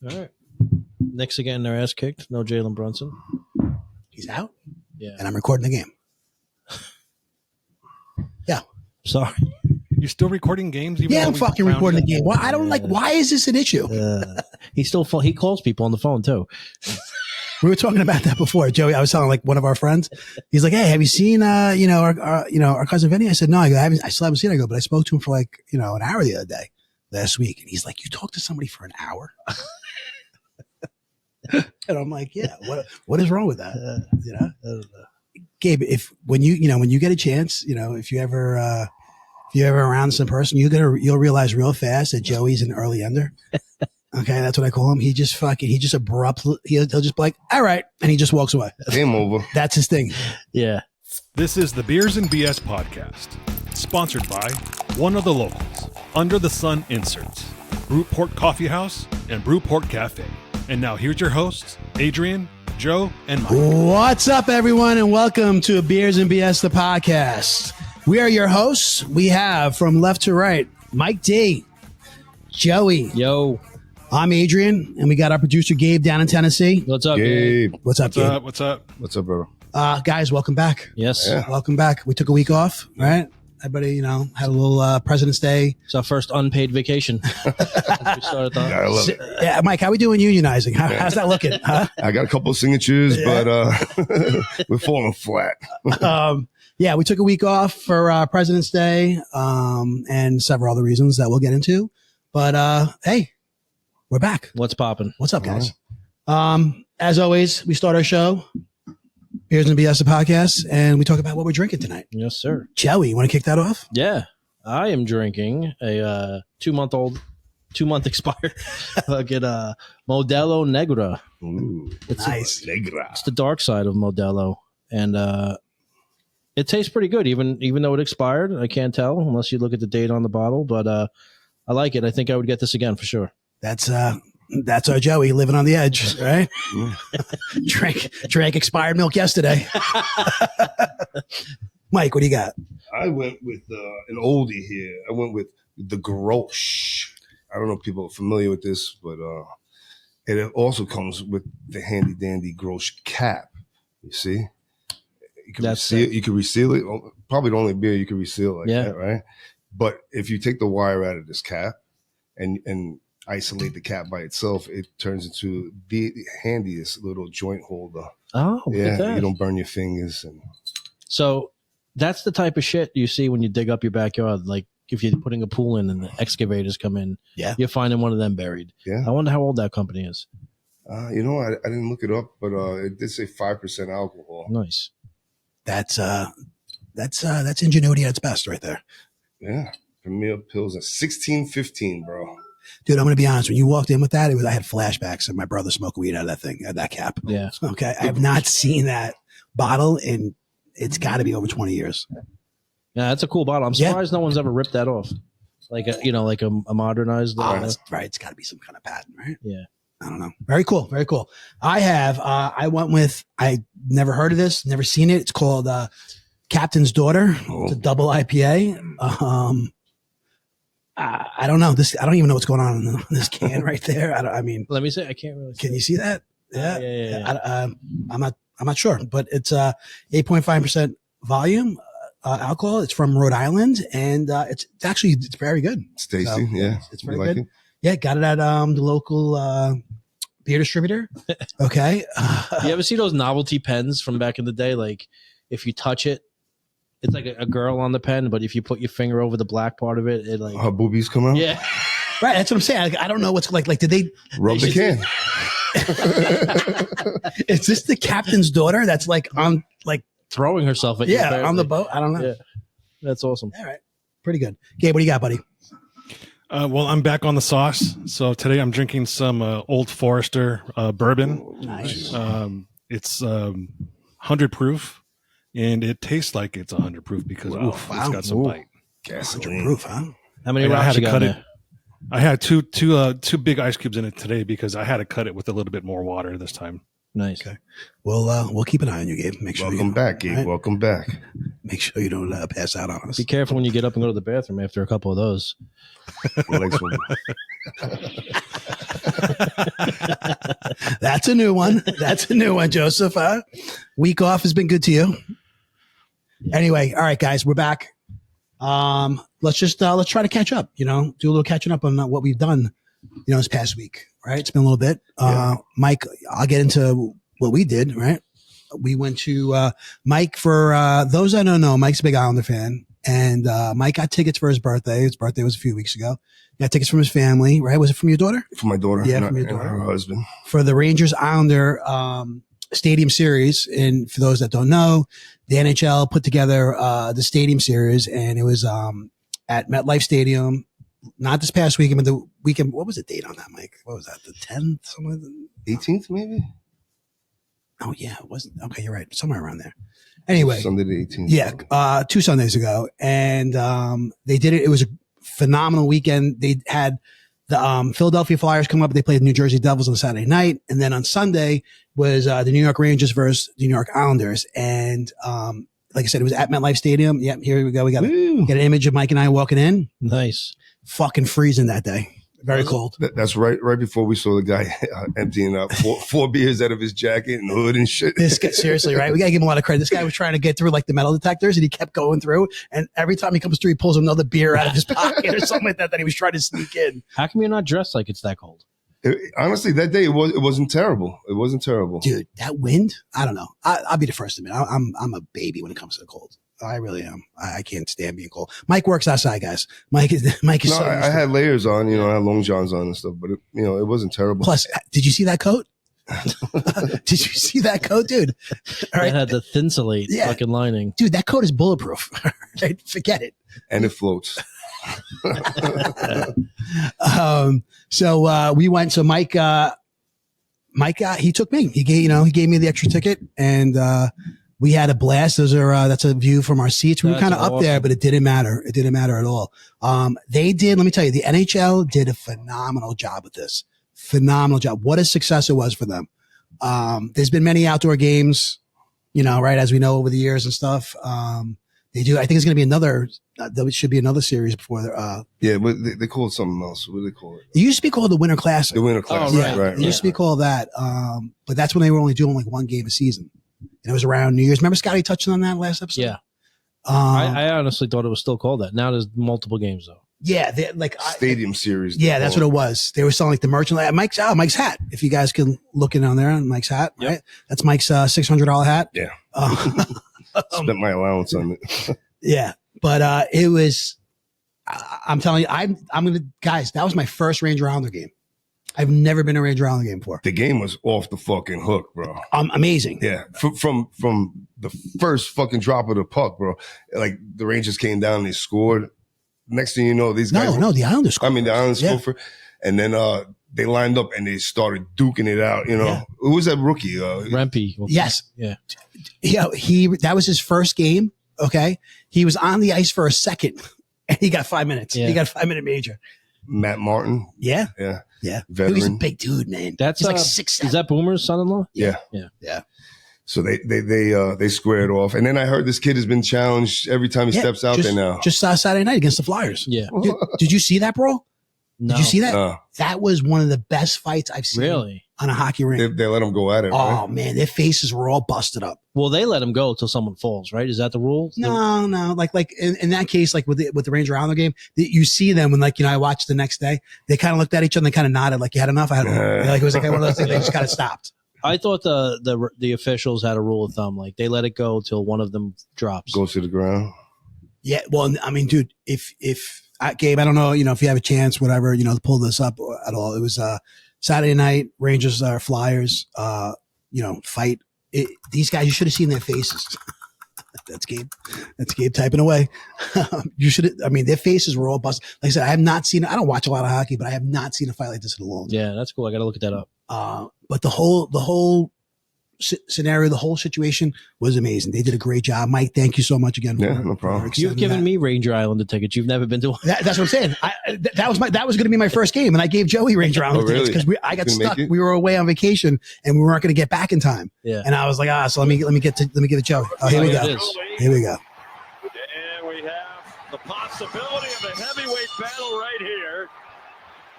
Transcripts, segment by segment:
All right. Knicks again, their ass kicked. No Jalen Brunson. He's out? Yeah. And I'm recording the game. Yeah. Sorry. You're still recording games? Even I'm fucking recording the game. Well, I don't why is this an issue? He calls people on the phone too. We were talking about that before, Joey. I was telling like one of our friends. He's like, "Hey, have you seen our cousin Vinny?" I said, "No, I still haven't seen it." I go, but I spoke to him for like an hour the other day, last week, and he's like, "You talked to somebody for an hour?" And I'm like, "Yeah, what is wrong with that?" Gabe, when you get a chance, if you ever around some person, you'll realize real fast that Joey's an early ender. Okay, that's what I call him. He just abruptly, he'll just be like, all right, and he just walks away. Game over. That's his thing. Yeah. This is the Beers and BS podcast, sponsored by one of the locals, Under the Sun Inserts, Brewport Coffee House, and Brewport Cafe. And now here's your hosts, Adrian, Joe, and Mike. What's up, everyone, and welcome to Beers and BS, the podcast. We are your hosts. We have from left to right, Mike D, Joey. Yo. I'm Adrian, and we got our producer Gabe down in Tennessee. What's up, Gabe? What's up, Gabe? What's up? What's up, bro? Guys, welcome back. Yes. Yeah. Welcome back. We took a week off, right? Everybody, had a little President's Day. It's our first unpaid vacation. We started I love it. Yeah, Mike, how we doing unionizing? How's that looking? Huh? I got a couple of signatures, but we're falling flat. Yeah, we took a week off for President's Day and several other reasons that we'll get into. But hey, we're back. What's popping? What's up, guys? As always, we start our show, Beers and BS, the podcast, and we talk about what we're drinking tonight. Yes, sir. Joey, you want to kick that off? Yeah. I am drinking a 2-month expired fucking Modelo Negra. Ooh, It's nice. Negra. It's the dark side of Modelo. And it tastes pretty good, even though it expired. I can't tell unless you look at the date on the bottle, but I like it. I think I would get this again for sure. That's our Joey living on the edge, right? drank expired milk yesterday. Mike, what do you got? I went with an oldie here. I went with the Grolsch. I don't know if people are familiar with this, but it also comes with the handy dandy Grolsch cap. You see? You can reseal it. Probably the only beer you can reseal like that, right? But if you take the wire out of this cap and isolate the cap by itself, it turns into the handiest little joint holder. Oh, yeah, you don't burn your fingers. So that's the type of shit you see when you dig up your backyard. Like if you're putting a pool in and the excavators come in, you're finding one of them buried. Yeah, I wonder how old that company is. I didn't look it up, but it did say 5% alcohol. Nice. That's ingenuity at its best, right there. Yeah, Premier Pilsner, 1615, bro. Dude, I'm going to be honest. When you walked in with that, I had flashbacks of my brother smoking weed out of that thing, that cap. Yeah. Okay. I have not seen that bottle in, it's got to be over 20 years. Yeah, that's a cool bottle. I'm surprised no one's ever ripped that off. Like a modernized. That's right. It's got to be some kind of patent, right? Yeah. I don't know. Very cool. Very cool. I went with, I never heard of this, never seen it. It's called Captain's Daughter. It's a double IPA. I don't know this. I don't even know what's going on in this can right there. I mean, let me say, I can't really. Can you see that? Yeah. Yeah. I'm not sure, but it's 8.5% volume alcohol. It's from Rhode Island, and it's very good. It's tasty. Yeah, it's very good. Yeah, got it at the local beer distributor. Okay. You ever see those novelty pens from back in the day? Like if you touch it, it's like a girl on the pen, but if you put your finger over the black part of it, it like her boobies come out. Yeah, right. That's what I'm saying. I don't know what's like. Did they rub the can? Is this the Captain's Daughter? That's like on like throwing herself at you. Yeah, on the boat. I don't know. Yeah, that's awesome. All right, pretty good. Gabe, what do you got, buddy? Well, I'm back on the sauce. So today I'm drinking some Old Forester bourbon. Nice. It's 100 proof, and it tastes like it's 100 proof because it's got some bite. 100 proof, huh? How many rocks you got in there? I had two big ice cubes in it today because I had to cut it with a little bit more water this time. Nice. Okay. We'll keep an eye on you, Gabe. Make sure. Welcome back, Gabe. Right? Welcome back. Make sure you don't pass out on us. Be careful when you get up and go to the bathroom after a couple of those. My legs will- That's a new one. That's a new one, Joseph. Week off has been good to you. Anyway, all right, guys, we're back. Let's try to catch up. Do a little catching up on what we've done. This past week. Right, it's been a little bit. Mike, I'll get into what we did. Right, we went to Mike for those that don't know. Mike's a big Islander fan, and Mike got tickets for his birthday. His birthday was a few weeks ago. Got tickets from his family. Right, was it from your daughter? For my daughter. Yeah, and from your and daughter. her husband. For the Rangers Islander Stadium Series. And for those that don't know, the NHL put together the Stadium Series, and it was at MetLife Stadium. Not this past weekend, but the weekend. What was the date on that, Mike? What was that? The 10th? Something like that? 18th, maybe? Oh, yeah. It wasn't. Okay, you're right. Somewhere around there. Anyway. Sunday the 18th. Yeah. 2 Sundays ago. And they did it. It was a phenomenal weekend. They had the Philadelphia Flyers come up. They played the New Jersey Devils on Saturday night. And then on Sunday was the New York Rangers versus the New York Islanders. And like I said, it was at MetLife Stadium. Yep, here we go. We got an image of Mike and I walking in. Nice. Fucking freezing that day. Very cold. That's right before we saw the guy emptying out four beers out of his jacket and hood and shit. This guy, seriously, right? We got to give him a lot of credit. This guy was trying to get through like the metal detectors, and he kept going through. And every time he comes through, he pulls another beer out of his pocket or something like that he was trying to sneak in. How come you're not dressed like it's that cold? Honestly, that day it wasn't terrible. It wasn't terrible, dude. That wind, I don't know. I'll be the first to admit, I'm a baby when it comes to the cold. I really am. I can't stand being cold. Mike works outside, guys. Mike is. No, I had layers on, I had long johns on and stuff, but it wasn't terrible. Plus, did you see that coat? Did you see that coat, dude? All right. It had the thinsulate fucking lining. Dude, that coat is bulletproof. Right? Forget it. And it floats. So we went. So Mike, he took me. He gave me the extra ticket, and we had a blast. That's a view from our seats. We were kind of up there, but it didn't matter. It didn't matter at all. They did. Let me tell you, the NHL did a phenomenal job with this. Phenomenal job. What a success it was for them. There's been many outdoor games, right, as we know over the years and stuff. They do. I think it's going to be another. There should be another series before. But they call it something else. What do they call it? It used to be called the Winter Classic. The Winter Classic. Oh, right. It used to be called that. But that's when they were only doing like one game a season. And it was around New Year's. Remember Scotty touched on that last episode? Yeah. I honestly thought it was still called that. Now there's multiple games though. Yeah, Stadium Series. Yeah, that's what it was. They were selling like the merchandise. Mike's hat. If you guys can look in on there on Mike's hat, right? Yep. That's Mike's $600 hat. Yeah. Spent my allowance on it. Yeah, but it was. I'm telling you, I'm gonna guys. That was my first Ranger Islander game. I've never been a Ranger Islander game before. The game was off the fucking hook, bro. Amazing. Yeah, from the first fucking drop of the puck, bro. Like the Rangers came down, they scored. Next thing you know, these guys. The Islanders scored. The Islanders scored for, and then they lined up and they started duking it out. Who was that rookie? Rempe. Yes. Yeah. That was his first game. Okay, he was on the ice for a second, and he got 5 minutes. Yeah. He got a 5-minute major. Matt Martin. Yeah. Veteran. He was a big dude, man. That's he's like 6'7". Is that Boomer's son-in-law? Yeah. So they squared off, and then I heard this kid has been challenged every time he steps out there now. Just Saturday night against the Flyers. Yeah. Dude, did you see that, bro? No. Did you see that? No. That was one of the best fights I've seen. Really? On a hockey rink. They let him go at it. Oh right? man, their faces were all busted up. Well, they let him go until someone falls, right? Is that the rule? No. Like in that case, like with the Ranger Islander game, you see them when I watched the next day. They kind of looked at each other and they kind of nodded like you had enough. Like it was like one of those things. They just kind of stopped. I thought the officials had a rule of thumb, like they let it go until one of them drops. Goes to the ground. Yeah, well, I mean, dude, if Gabe, I don't know, if you have a chance, whatever, to pull this up at all. It was Saturday night, Rangers Flyers, fight. These guys, you should have seen their faces. That's Gabe. That's Gabe typing away. You should. Their faces were all busted. Like I said, I have not seen. I don't watch a lot of hockey, but I have not seen a fight like this in a long time. Yeah, that's cool. I got to look that up. But the whole scenario, the whole situation was amazing. They did a great job. Mike, thank you so much again. Yeah, no problem. You've given me Ranger Island the tickets. You've never been to one. That's what I'm saying. That was going to be my first game, and I gave Joey Ranger Island tickets because I got stuck. We were away on vacation, and we weren't going to get back in time. Yeah. And I was like, so let me give it Joey. Oh, here we go. Here we go. And we have the possibility of a heavyweight battle right here.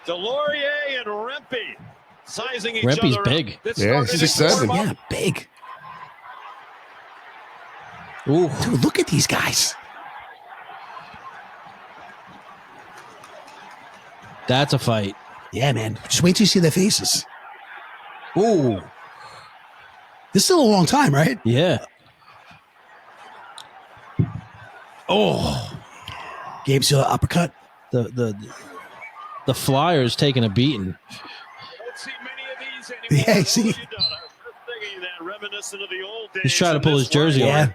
Delorier and Rempe sizing each Rempe's other big. up. Yeah, 6'7". Yeah, big. Ooh. Dude, look at these guys. That's a fight. Yeah, man. Just wait till you see their faces. Ooh. This is still a long time, right? Yeah. Oh. Gabe still an uppercut. The Flyers taking a beating. Don't see many of these anymore. Yeah, see. He's trying to pull his jersey Yeah. off.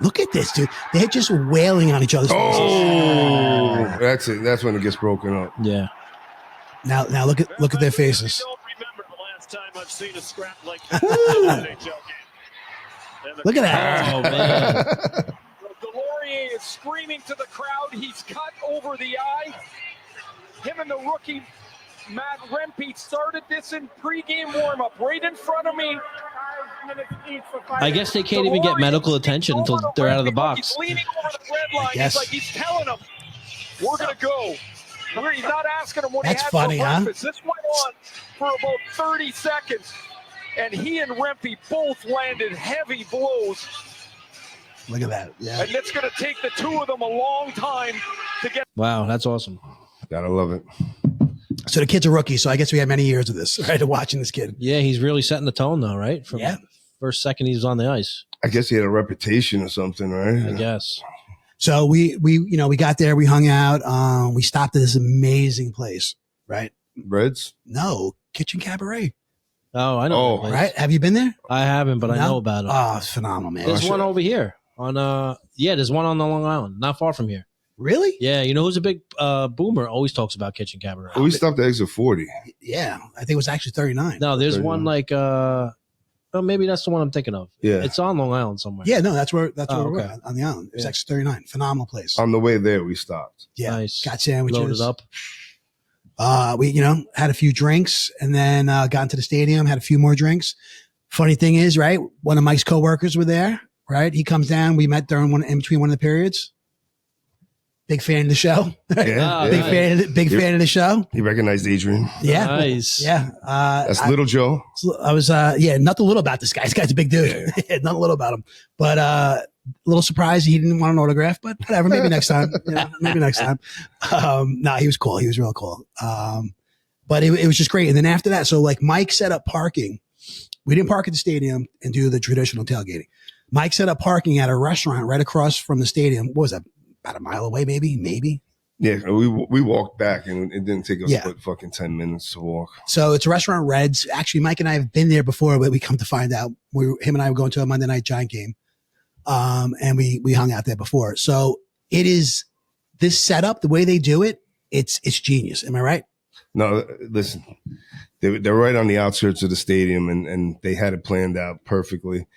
Look at this, dude. They're just wailing on each other's faces. Oh, that's it. That's when it gets broken up. Yeah. Now look at their faces. I don't remember the last time I've seen a scrap like this in an NHL game. Look at that. Oh, man. Delorier is screaming to the crowd. He's cut over the eye. Him and the rookie, Matt Rempe, started this in pregame warm-up right in front of me. I guess they can't even get medical attention until they're out of the box. He's leaning over the red line. Yes. He's like, he's telling them, we're going to go. He's not asking him what That's he had funny, for huh? breakfast. This went on for about 30 seconds, and he and Rempe both landed heavy blows. Look at that. Yeah. And it's going to take the two of them a long time to get. Wow, that's awesome. Gotta love it. So the kid's a rookie, so I guess we had many years of this, right? Of watching this kid. Yeah, he's really setting the tone, though, right? From first second he was on the ice, I guess he had a reputation or something, right? I guess. So we got there, we hung out, we stopped at this amazing place, right? Reds? No, Kitchen Cabaret, Oh, I know. Oh, that place. right? Have you been there? I haven't, but I No? know about it. Oh, it's phenomenal, man. There's one over here on there's one on the Long Island, not far from here. Really? Yeah, you know who's a big boomer? Always talks about Kitchen Cabaret. We stopped at exit 40. Yeah, I think it was actually 39. No, there's 39. one like maybe that's the one I'm thinking of. Yeah. It's on Long Island somewhere. Yeah, no, that's where Oh, we're okay. at, on the island. It was Yeah. actually 39. Phenomenal place. On the way there, we stopped. Yeah, Nice. got sandwiches. Loaded up. We had a few drinks and then got into the stadium, had a few more drinks. Funny thing is, right? One of Mike's coworkers were there, right? He comes down. We met in between one of the periods. Big fan of the show. Yeah. Big nice. fan of the show. He recognized Adrian. Yeah. Nice. Yeah. That's Little Joe. I was, nothing little about this guy. This guy's a big dude. Nothing little about him, but, a little surprised he didn't want an autograph, but whatever. Maybe next time. Maybe next time. No, he was cool. He was real cool. But it was just great. And then after that, so like Mike set up parking. We didn't park at the stadium and do the traditional tailgating. Mike set up parking at a restaurant right across from the stadium. What was that? About a mile away, maybe. Yeah, we walked back and it didn't take us Yeah. but fucking 10 minutes to walk. So it's a restaurant, Reds. Actually, Mike and I have been there before, but we come to find out him and I were going to a Monday night Giant game. And we hung out there before. So it is this setup, the way they do it, it's genius. Am I right? No, listen, they're right on the outskirts of the stadium and they had it planned out perfectly.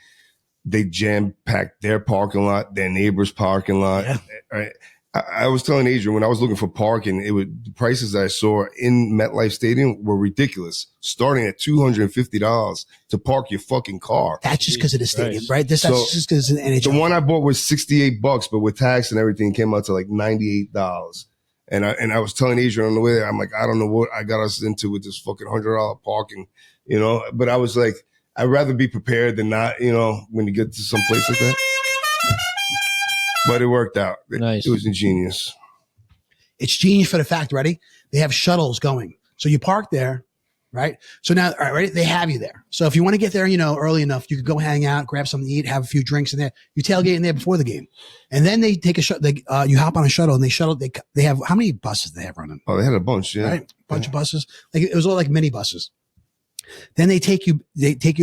They jam-packed their parking lot, their neighbor's parking lot. Yeah. I was telling Adrian when I was looking for parking, the prices that I saw in MetLife Stadium were ridiculous, starting at $250 to park your fucking car. That's just because of the stadium, Christ. right? That's just because of the NHL. The one I bought was $68, but with tax and everything, it came out to like $98. And I was telling Adrian on the way there, I'm like, I don't know what I got us into with this fucking $100 parking, But I was like, I'd rather be prepared than not, when you get to some place like that. But it worked out. Nice. It was ingenious. It's genius for the fact, ready? They have shuttles going. So you park there, right? So now, all right, ready? They have you there. So if you want to get there, early enough, you could go hang out, grab something to eat, have a few drinks in there. You tailgate in there before the game. And then they take you hop on a shuttle and they have, how many buses do they have running? Oh, they had a bunch, yeah. Right? Bunch of buses. Like it was all like mini buses. Then they take you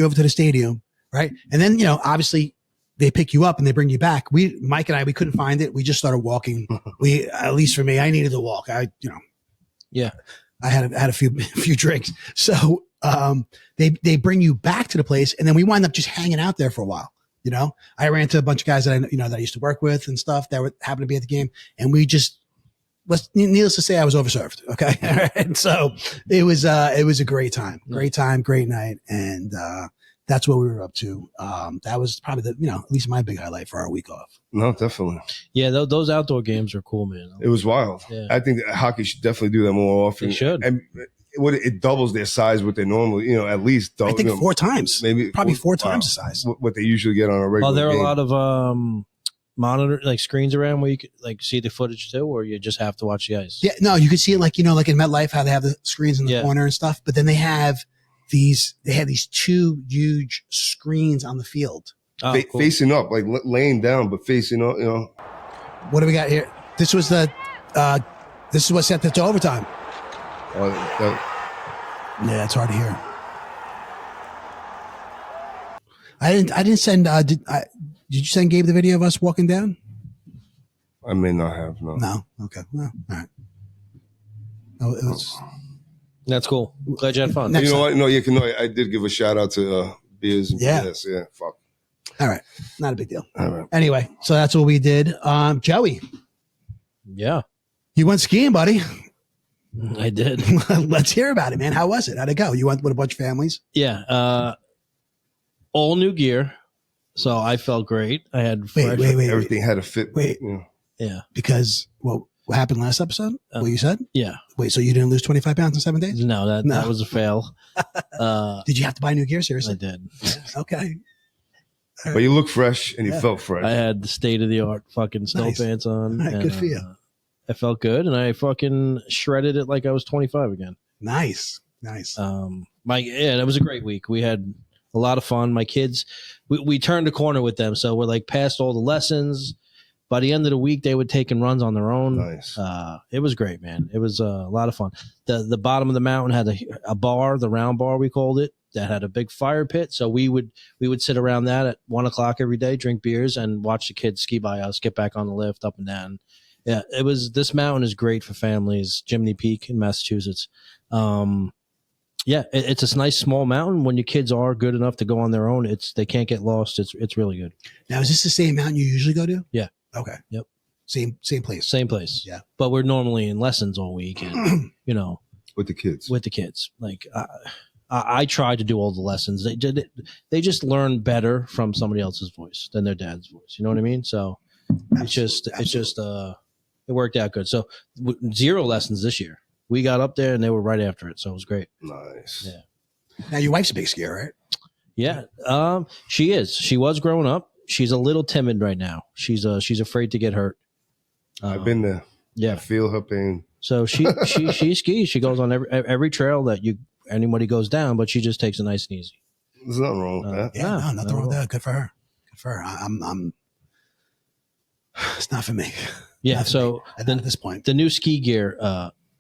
over to the stadium, right? And then, obviously they pick you up and they bring you back. Mike and I, we couldn't find it. We just started walking. At least for me, I needed to walk. Yeah. I had a few drinks. So, they bring you back to the place, and then we wind up just hanging out there for a while. You know, I ran into a bunch of guys that that I used to work with and stuff that happened to be at the game, and we just. Needless to say, I was overserved. Okay. And so it was a great time, great night. And, that's what we were up to. That was probably at least my big highlight for our week off. No, definitely. Yeah. Those outdoor games are cool, man. It was wild. Yeah. I think that hockey should definitely do that more often. They should. And it doubles their size what they normally, at least double. I think 4 times, maybe probably 4 times the size. What they usually get on a regular. Are there game. a lot of, monitor like screens around where you could like see the footage too, or you just have to watch the ice? Yeah, no, you could see it like in MetLife how they have the screens in the corner and stuff, but then they have these 2 huge screens on the field. Cool. Facing up, like laying down, but facing up, What do we got here? This was this is what sent it to overtime. Yeah, it's hard to hear. I didn't send did you send Gabe the video of us walking down? I may not have, no. No. Okay. Well, all right. Oh, it was. That's cool. Glad you had fun. Next You know time. what? No, I did give a shout out to Beers and BS. Yeah, fuck. All right. Not a big deal. All right. Anyway, so that's what we did. Joey, Yeah, you went skiing, buddy. I did. Let's hear about it, man. How was it? How'd it go? You went with a bunch of families? Yeah. All new gear. So I felt great. I had fresh. Wait. Everything had to fit. Wait. Yeah. Because what happened last episode? What you said? Yeah. Wait, so you didn't lose 25 pounds in 7 days? No, that was a fail. Did you have to buy new gear? I Seriously? did. Okay. But you look fresh and you felt fresh. I had the state of the art fucking snow Nice. pants on. All right, good for you. I felt good, and I fucking shredded it like I was 25 again. Nice. It was a great week. We had a lot of fun. My kids, we turned a corner with them, so we're like past all the lessons. By the end of the week, they were taking runs on their own. Nice. It was great, man. It was a lot of fun. The bottom of the mountain had a bar, the round bar we called it, that had a big fire pit. So we would sit around that at 1:00 every day, drink beers, and watch the kids ski by us, get back on the lift, up and down. Yeah, this mountain is great for families. Jiminy Peak in Massachusetts. It's a nice small mountain. When your kids are good enough to go on their own, they can't get lost. It's really good. Now, is this the same mountain you usually go to? Yeah. Okay. Yep. Same place. Same place. Yeah. But we're normally in lessons all week, and With the kids. with the kids. Like I try to do all the lessons. They just learn better from somebody else's voice than their dad's voice. You know what I mean? So it worked out good. So 0 lessons this year. We got up there and they were right after it. So it was great. Nice. Yeah. Now, your wife's a big skier, right? Yeah. She is. She was growing up. She's a little timid right now. She's afraid to get hurt. I've been there. I Yeah. feel her pain. So she skis. She goes on every trail that anybody goes down, but she just takes it nice and easy. There's nothing wrong with that. Yeah, No, nothing wrong with that. Good for her. I'm it's not for me. Yeah. Not for So me. At this point. the new ski gear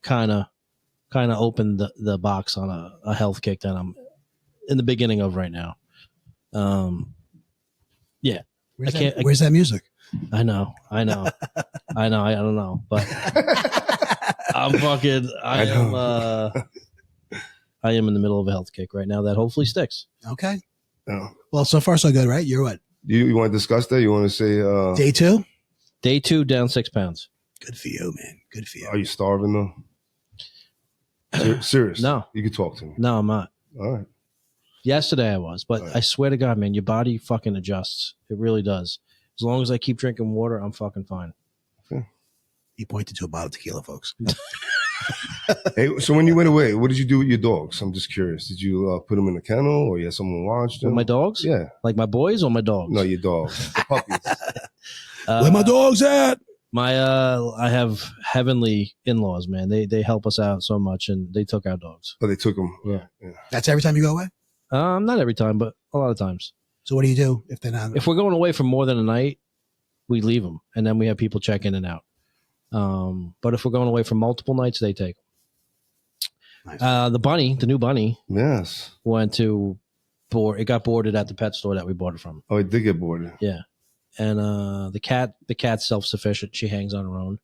kind of opened the box on a health kick that I'm in the beginning of right now. Yeah. Where's that music? I know. I don't know, but I'm fucking. I am in the middle of a health kick right now that hopefully sticks. Okay. Yeah. Well, so far so good, right? You're what? You want to discuss that? You want to say, Day 2? Day 2, down 6 pounds. Good for you, man. Good for you. are you starving though? Serious? No. You can talk to me. No, I'm not. All right. Yesterday I was, but Right. I swear to God, man, your body fucking adjusts. It really does. As long as I keep drinking water, I'm fucking fine. He pointed to a bottle of tequila, folks. Hey, so when you went away, what did you do with your dogs? I'm just curious. Did you put them in the kennel, or you had someone watch them? With my dogs? Yeah. Like my boys or my dogs? No, your dogs. The puppies. Where my dogs at? I have heavenly in-laws, man. They help us out so much, and they took our dogs. Oh, they took them. Yeah. That's every time you go away? Not every time, but a lot of times. So what do you do if they're not? If we're going away for more than a night, we leave them, and then we have people check in and out. But if we're going away for multiple nights, they take them. Nice. The new bunny, Yes. went to board. It got boarded at the pet store that we bought it from. Oh, it did get boarded. Yeah, and the cat's self-sufficient. She hangs on her own.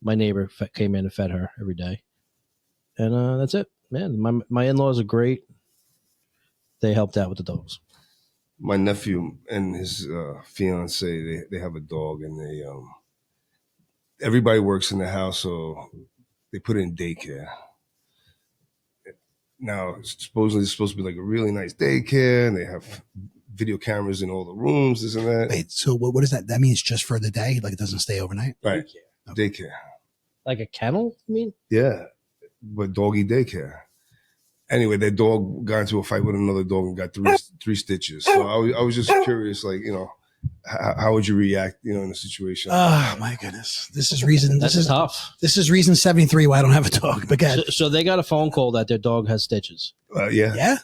My neighbor came in and fed her every day, and that's it, man. My in-laws are great. they helped out with the dogs. My nephew and his fiance, they have a dog, and everybody works in the house, so they put it in daycare. Now, supposedly it's supposed to be like a really nice daycare, and they have video cameras in all the rooms, this and that. Wait, so what is that? That means just for the day? Like it doesn't stay overnight? Right. Okay. Daycare. Like a kennel, you mean? Yeah, but doggy daycare. Anyway, that dog got into a fight with another dog and got three stitches. So I was just curious, like, how would you react, in a situation? Oh my goodness. This is reason. That's This is tough. This is reason 73 why I don't have a dog. But So they got a phone call that their dog has stitches. Yeah. yeah.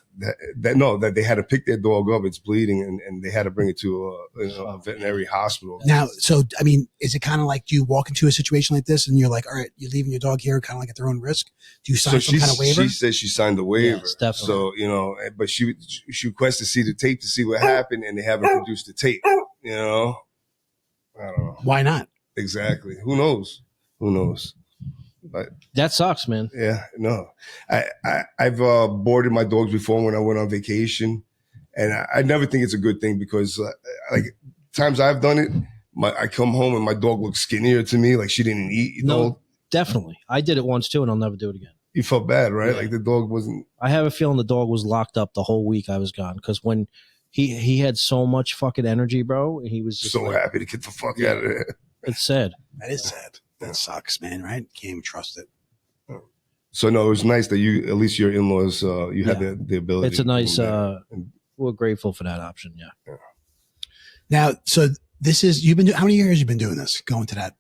That they had to pick their dog up. It's bleeding, and they had to bring it to a veterinary hospital. Now, so I mean, is it kind of like, do you walk into a situation like this and you're like, all right, you're leaving your dog here, kind of like at their own risk? Do you sign some kind of waiver? She said she signed the waiver. Yes, definitely. So but she requests to see the tape to see what happened, and they haven't produced the tape. I don't know. Why not? Exactly. Who knows? But That sucks, man. yeah, no. I've boarded my dogs before when I went on vacation, and I never think it's a good thing because like times I've done it, I come home and my dog looks skinnier to me, like she didn't eat. No, definitely. I did it once too, and I'll never do it again. You felt bad, right? Yeah. Like the dog wasn't. I have a feeling the dog was locked up the whole week I was gone because when he had so much fucking energy, bro, he was just So like, happy to get the fuck out of there. it's sad. That is sad. That sucks, man, right? Can't even trust it. So no, it was nice that at least your in-laws, you had the ability. It's a nice. to do that. We're grateful for that option. Yeah. Now, so this is, how many years you been doing this? Going to that?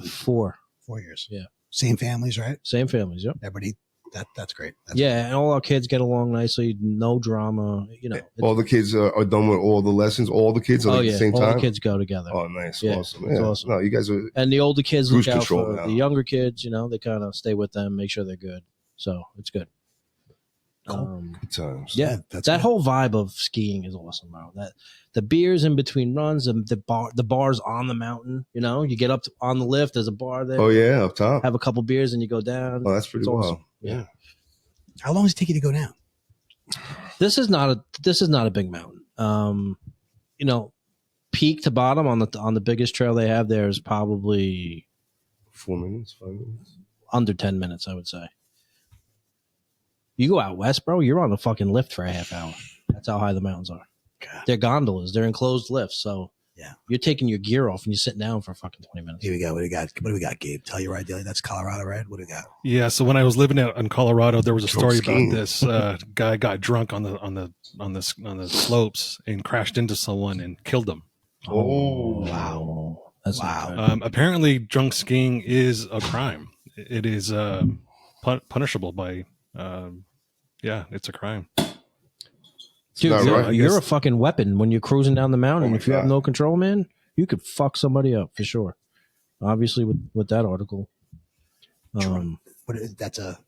4. 4 years. Yeah. Same families, right? Same families. Yep. Everybody, that's great. Yeah, and all our kids get along nicely. No drama. All the kids are done with all the lessons. All the kids are at the same all time. the kids go together. Oh, nice, Yeah, awesome. it's Yeah, awesome. No, you guys are. And the older kids Cruise look out control for now. the younger kids. They kind of stay with them, make sure they're good. So it's good. Good times. Yeah, That's that good. whole vibe of skiing is awesome, bro. That the beers in between runs, and the bars on the mountain. You get up on the lift. There's a bar there. Oh yeah, up top. Have a couple beers and you go down. Oh, that's pretty It's wild. awesome. Yeah. How long does it take you to go down? This is not a big mountain. Peak to bottom on the biggest trail they have there is probably 4 minutes, 5 minutes. under 10 minutes, I would say. You go out west, bro, you're on a fucking lift for a half hour. That's how high the mountains are. God. They're gondolas. They're enclosed lifts. So Yeah. you're taking your gear off and you're sitting down for fucking 20 minutes. Here we go. What do we got, Gabe? Tell you right, Dilly. That's Colorado, right? What do we got? Yeah, so when I was living out in Colorado, there was a story skiing. about this guy got drunk on the slopes and crashed into someone and killed them. Oh, wow. That's Wow. not good. Apparently, drunk skiing is a crime. It is punishable by. It's a crime. Dude, not you're, right. you're a fucking weapon when you're cruising down the mountain. Oh my If you have God. no control, man, you could fuck somebody up for sure. Obviously, with that article. That's a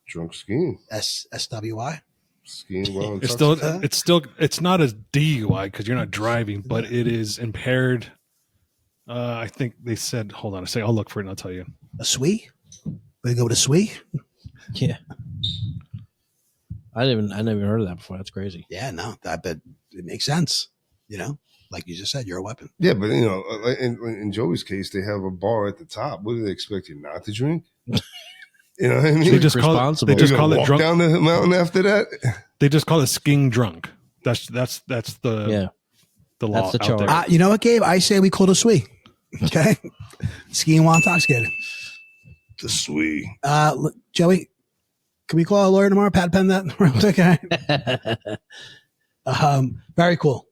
drunk skiing. SWI. Skiing well in It's Texas. it's not a DUI because you're not driving, but it is impaired. I think they said, hold on a second, I'll look for it and I'll tell you. A SWI. We go to SWI. Yeah. I never even heard of that before. That's crazy. Yeah, no, I bet it makes sense. Like you just said, you're a weapon. Yeah, but in Joey's case, they have a bar at the top. What do they expect you not to drink? You know what I mean? They just call it, responsible. they just You gonna call it walk drunk. down the mountain after that. They just call it skiing drunk. That's the the law That's the out charge. there. You know what, Gabe? I say we call it a SWI. Okay. Skiing while intoxicated. The sweet. Joey, can we call a lawyer tomorrow? Pat pen that. Okay. Very cool.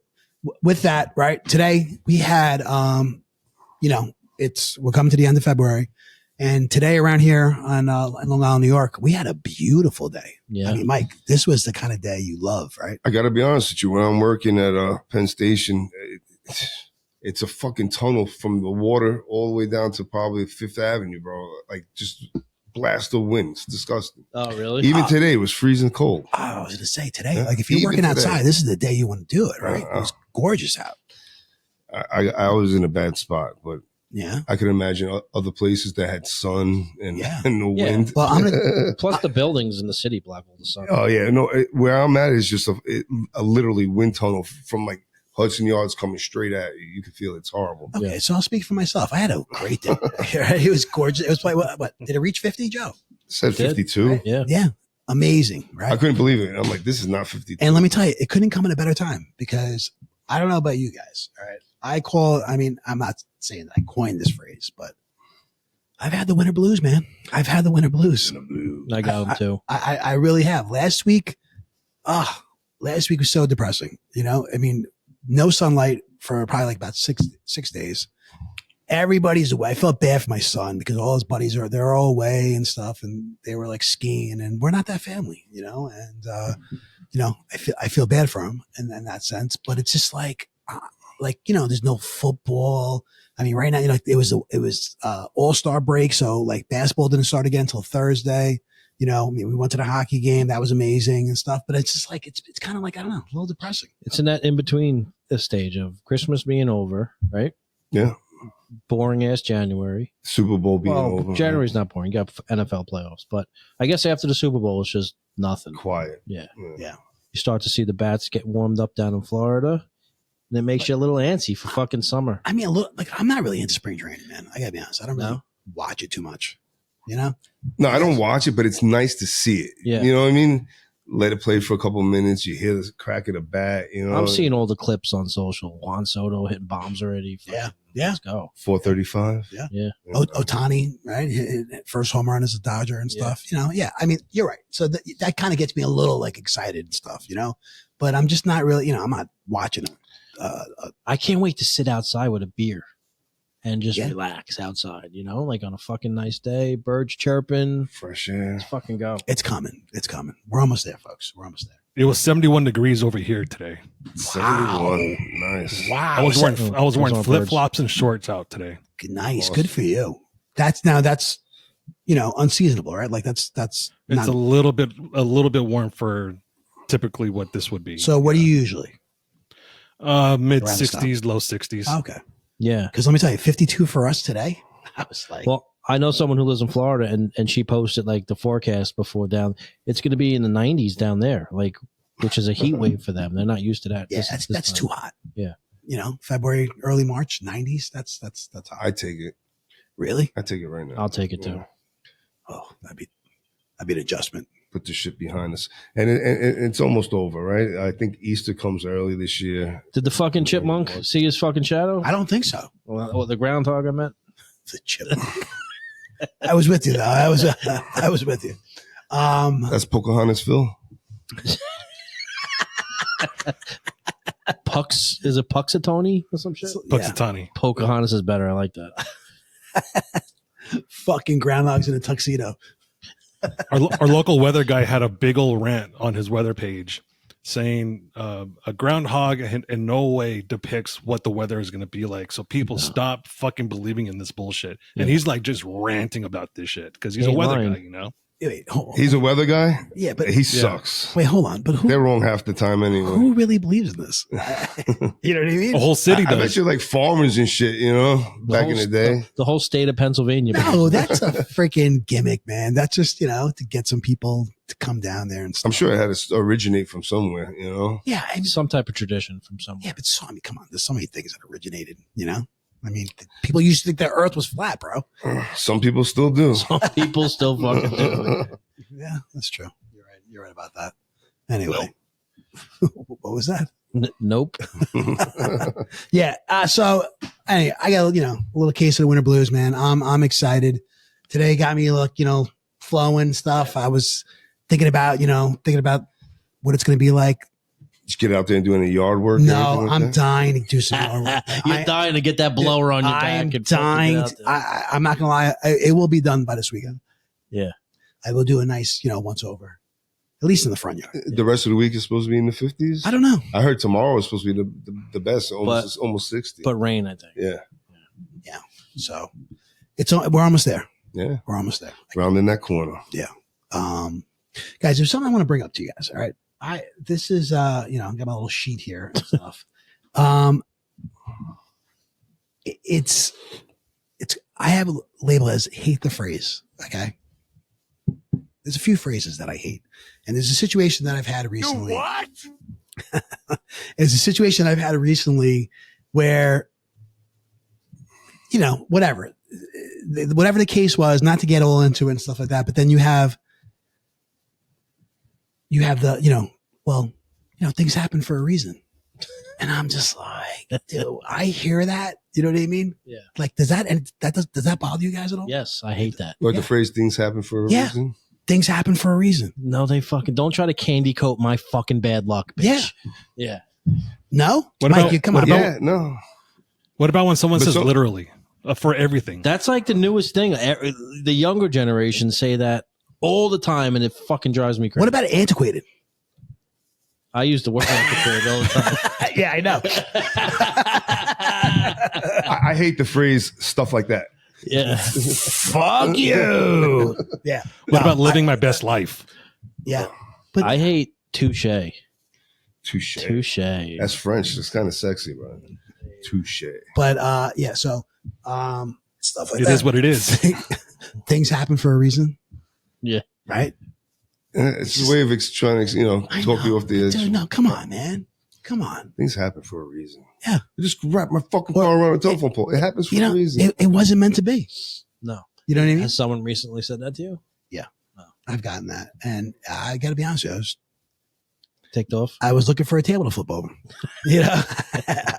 With that, right? Today we had, we're coming to the end of February, and today around here in Long Island, New York, we had a beautiful day. Yeah. I mean, Mike, this was the kind of day you love, right? I got to be honest with you. When I'm working at Penn Station, it's a fucking tunnel from the water all the way down to probably Fifth Avenue, bro. Like just blast of wind. It's disgusting. Oh, really? Even today it was freezing cold. I was going to say today, Yeah. like if you're Even working today. outside, this is the day you want to do it, right? It was gorgeous out. I was in a bad spot, but Yeah. I can imagine other places that had sun and, Yeah. and no Yeah. wind. Well, I'm gonna. Plus the buildings in the city block all the sun. Oh yeah, no. Where I'm at is just a literally wind tunnel from like Hudson Yards coming straight at you. You can feel it's horrible. Okay, Yeah. so I'll speak for myself. I had a great day. It was gorgeous. It was like what? Did it reach 50, Joe? It said It did. 52. Yeah. Yeah, amazing, right? I couldn't believe it. I'm like, this is not 52. And let me tell you, it couldn't come at a better time because I don't know about you guys. All right. I'm not saying that I coined this phrase, but I've had the winter blues, man. I've had the winter blues. I got them too. I really have. Last week was so depressing. You know, I mean, no sunlight for probably like about six days. Everybody's away. I felt bad for my son because all his buddies they're all away and stuff, and they were like skiing, and we're not that family, you know. And you know, I feel bad for him in that sense, but it's just like you know, there's no football. I mean, right now, you know, it was All-Star break, so like basketball didn't start again until Thursday. You know, I mean, we went to the hockey game, that was amazing and stuff, but it's just like it's kind of like, I don't know, a little depressing. It's in that in between the stage of Christmas being over, right? Yeah. Boring ass January. Super Bowl being over. January's not boring. You got NFL playoffs, but I guess after the Super Bowl, it's just nothing. Quiet. Yeah. Yeah. You start to see the bats get warmed up down in Florida, and it makes you a little antsy for fucking summer. I mean, look, like I'm not really into spring training, man. I gotta be honest. I don't really No? watch it too much. You know? No, I don't watch it, but it's nice to see it. Yeah. You know what I mean? Let it play for a couple of minutes. You hear the crack of the bat. You know, I'm seeing all the clips on social. Juan Soto hitting bombs already. Yeah. Yeah. Let's go. 435. Yeah. Otani, right? First home run as a Dodger and stuff. You know, yeah. I mean, you're right. So that kind of gets me a little like excited and stuff, you know. But I'm just not really, you know, I'm not watching them. I can't wait to sit outside with a beer and just Yeah. relax outside, you know, like on a fucking nice day, birds chirping. Fresh air. Let's fucking go. It's coming. It's coming. We're almost there, folks. We're almost there. It was 71 degrees over here today. 71. Nice. Wow. I was wearing Those are flip birds. flops and shorts out today. Nice. Good for you. That's you know, unseasonable, right? Like that's It's not. a little bit warm for typically what this would be. So what do you usually? Mid Around 60s, low 60s. Okay. Yeah. Because let me tell you, 52 for us today. I was like, Well, I know someone who lives in Florida and she posted like the forecast before down. It's going to be in the 90s down there, like, which is a heat wave for them. They're not used to that. yeah, This that's time. too hot. Yeah. You know, February, early March, 90s. That's hot. I take it. Really? I take it right now. I'll take it too. Oh, that'd be an adjustment. Put the shit behind us. And it's almost over, right? I think Easter comes early this year. Did the fucking chipmunk see his fucking shadow? I don't think so. Well, the groundhog I meant. The chipmunk. I was with you though. I was with you. That's Pocahontasville. Pucks, is it Puxatony or some shit? Yeah. Puxatani. Pocahontas is better. I like that. Fucking groundhogs in a tuxedo. Our local weather guy had a big old rant on his weather page saying a groundhog in no way depicts what the weather is going to be like. So people stop fucking believing in this bullshit. Yeah. And he's like just ranting about this shit because he's He a ain't weather lying. guy, you know? Wait, hold on. He's a weather guy. Yeah, but He sucks. wait, hold on. But They're wrong half the time anyway. who really believes in this? You know what I mean? A whole city I bet does. you like farmers and shit, you know, back whole in the day. The whole state of Pennsylvania. No, that's a freaking gimmick, man. That's just, you know, to get some people to come down there and stuff. I'm sure it had to originate from somewhere, you know. Yeah, I mean, Some type of tradition from somewhere. yeah, but I mean, come on. There's so many things that originated, you know? I mean, people used to think the earth was flat, bro. Some people still do. Some people still fucking do it. Yeah, that's true. You're right. You're right about that. Anyway, what was that? Nope. Yeah. So anyway, I got, you know, a little case of the winter blues, man. I'm excited. Today got me flowing stuff. I was thinking about what it's going to be like. Just get out there and do any yard work. or No, anything like I'm that? dying to do some more work. You're dying to get that blower on your back. I'm and fucking dying. get out there. I'm not gonna lie. It will be done by this weekend. Yeah. I will do a nice, once over, at least in the front yard. The rest of the week is supposed to be in the 50s. I don't know. I heard tomorrow is supposed to be the best, almost 60. But rain, I think. Yeah, So we're almost there. yeah, We're almost there. round in that corner. Guys, there's something I want to bring up to you guys. All right. This is, I got my little sheet here and stuff. It's I have a label as hate the phrase. Okay. There's a few phrases that I hate. And there's a situation that I've had recently. What? There's a situation I've had recently where, whatever the case was, not to get all into it and stuff like that, but then you have the, things happen for a reason. And I'm just like, dude, I hear that. You know what I mean? Yeah. Like, does that bother you guys at all? Yes, I hate that. Like the phrase "things happen for a reason." Things happen for a reason. No, they fucking don't try to candy coat my fucking bad luck, bitch. Yeah. Yeah. No? What Mike, about- come what on. about- Yeah, no. What about when someone But says so- literally for everything? That's like the newest thing. The younger generation say that all the time, and it fucking drives me crazy. What about antiquated? I used to work on it all the time. Yeah, I know. I hate the phrase stuff like that. Yeah. Fuck you. Yeah. What about living my best life? Yeah. But I hate touche. Touche. Touche. That's French. It's kind of sexy, bro. Touche. But yeah, so stuff like It that. is what it is. Things happen for a reason. Yeah. Right? It's a way of trying to, I talk you know. off the edge. Dude, no, come on, man. Come on. Things happen for a reason. Yeah. I just wrap my fucking car around a telephone pole. It happens for a reason. It wasn't meant to be. No. You know what I mean? Has someone recently said that to you? I've gotten that. And I got to be honest with you, Ticked off? I was looking for a table to flip over.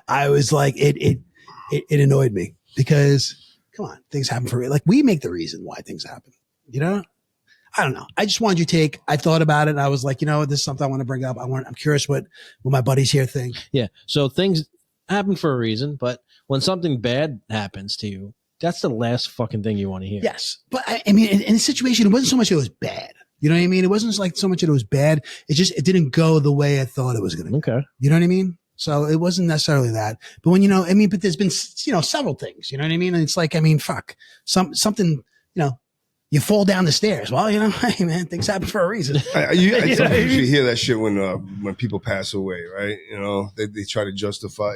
I was like, it annoyed me because, come on, things happen for, like, we make the reason why things happen. I don't know. I just wanted your take. I thought about it. And I was like, this is something I want to bring up. I'm curious what my buddies here think. Yeah. So things happen for a reason, but when something bad happens to you, that's the last fucking thing you want to hear. Yes. But I mean, in a situation, it wasn't so much it was bad. You know what I mean? It wasn't like so much that it was bad. It didn't go the way I thought it was going to. Okay. You know what I mean? So it wasn't necessarily that. But when, but there's been, several things, you know what I mean? And it's like, fuck, something, you fall down the stairs. Well, hey man, things happen for a reason. I usually hear that shit when people pass away, right? They try to justify,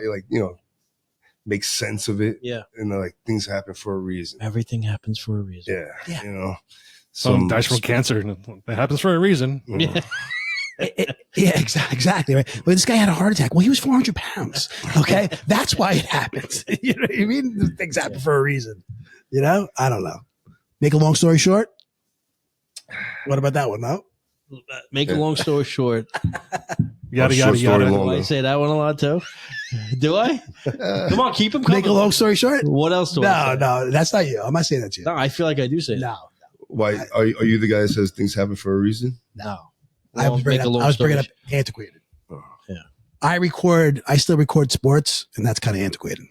make sense of it. Yeah. And like things happen for a reason. Everything happens for a reason. Yeah. Someone dies from cancer, and that happens for a reason. Yeah. Yeah, exactly. Right. Well, this guy had a heart attack. Well, he was 400 pounds. Okay. That's why it happens. You know what I mean? Things happen for a reason. I don't know. Make a long story short. What about that one, though? Make a long story short. Yada, Short yada, story yada. long. Do I say that one a lot too? Do I? Come on, keep them coming. Make a long story short. What else do I say? No, that's not you. I'm not saying that to you. No, I feel like I do say that. No. Why are you the guy that says things happen for a reason? No. I was bringing up antiquated. Yeah. I still record sports, and that's kind of antiquated.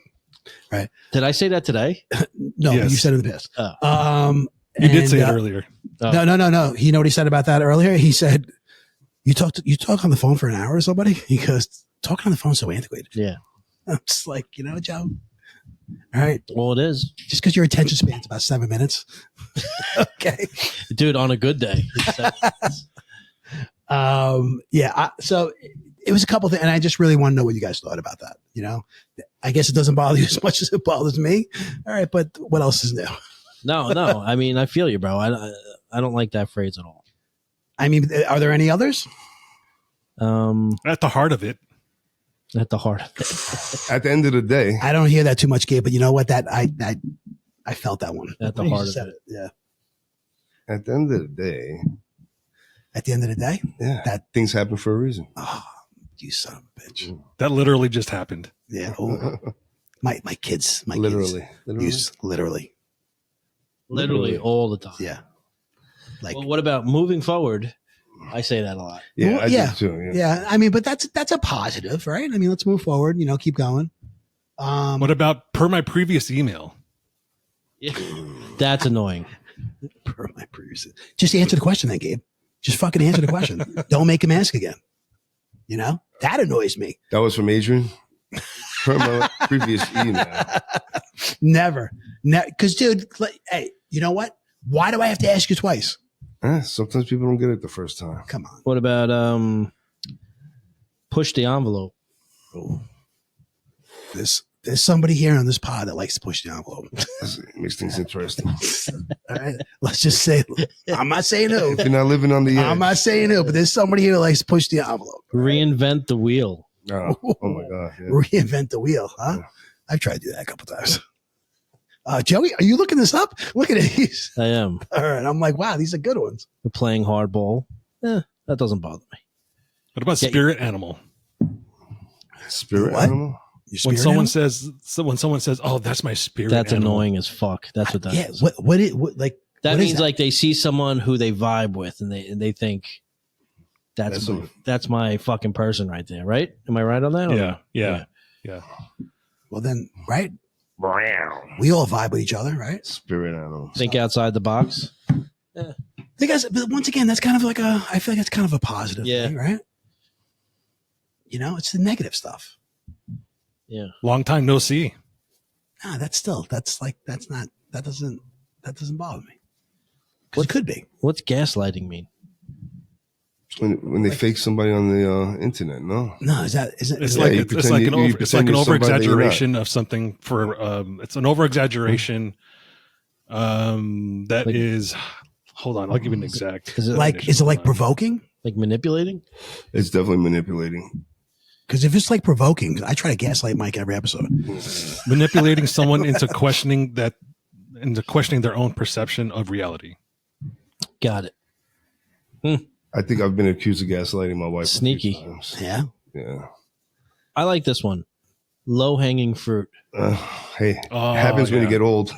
Right. Did I say that today? No, Yes. you said it in the past. Oh. You did say it earlier. Oh. No. You know what he said about that earlier? He said, you talk on the phone for an hour or somebody? He goes, talking on the phone is so antiquated. Yeah. I'm just like, Joe. All right. Well, it is. Just because your attention span's about 7 minutes. Okay. Dude, on a good day. So it was a couple things, and I just really want to know what you guys thought about that. I guess it doesn't bother you as much as it bothers me. All right. But what else is new? No. I mean, I feel you, bro. I don't like that phrase at all. I mean, are there any others? At the heart of it. At the heart. At the end of the day, I don't hear that too much, Gabe, but you know what? That I felt that one. At the You heart just of said it. Yeah. at the end of the day, At the end of the day, that things happen for a reason. oh, you son of a bitch. That literally just happened. Yeah. Oh, my kids. Literally. Literally. Literally all the time. Yeah. Like. Well, what about moving forward? I say that a lot. Yeah, Well, I yeah. do too. Yeah. I mean, but that's a positive, right? I mean, let's move forward. Keep going. What about per my previous email? Yeah. That's annoying. Per my previous. Just answer the question, then, Gabe. Just fucking answer the question. Don't make him ask again. That annoys me. That was from Adrian. From my previous email. Never. Because, dude, hey, you know what? Why do I have to ask you twice? Sometimes people don't get it the first time. Come on. What about push the envelope? Oh. This there's somebody here on this pod that likes to push the envelope. It makes things interesting. All right. Let's just say, I'm not saying who. If you're not living on the edge. I'm not saying who, but there's somebody here that likes to push the envelope. Reinvent the wheel. Oh my God. Yeah. Reinvent the wheel, huh? Yeah. I've tried to do that a couple times. Joey, are you looking this up? Look at these. I am. All right. I'm like, wow, these are good ones. We're playing hardball. That doesn't bother me. What about spirit animal? Spirit What? animal? Your When spirit someone says, "Oh, that's my spirit," That's animal. annoying as fuck. That's what that yeah. is. What like That what is means that? like they see someone who they vibe with and they think that's my fucking person right there, right? Am I right on that? Or- Yeah. Well, then, right? We all vibe with each other, right? Spirit animal. Think outside the box. Because, but once again, that's kind of like I feel like it's kind of a positive Yeah. thing, right? You know, it's the negative stuff. Yeah. Long time no see. Nah, that doesn't bother me. What could be? What's gaslighting mean? When they fake somebody on the internet, no? No, is it? It's Yeah, like you it's pretend like you- an you over it's like pretend an you're over somebody that you're not. exaggeration of something for it's an over exaggeration that Like- is. Hold on, I'll give you an exact. Is it Is it like provoking? like manipulating? It's definitely manipulating. Because if it's like provoking, I try to gaslight Mike every episode. manipulating someone into questioning their own perception of reality? Got it. I think I've been accused of gaslighting my wife. a few Sneaky. times. Yeah. Yeah. I like this one. Low hanging fruit. Hey, Oh, happens when you yeah. get old.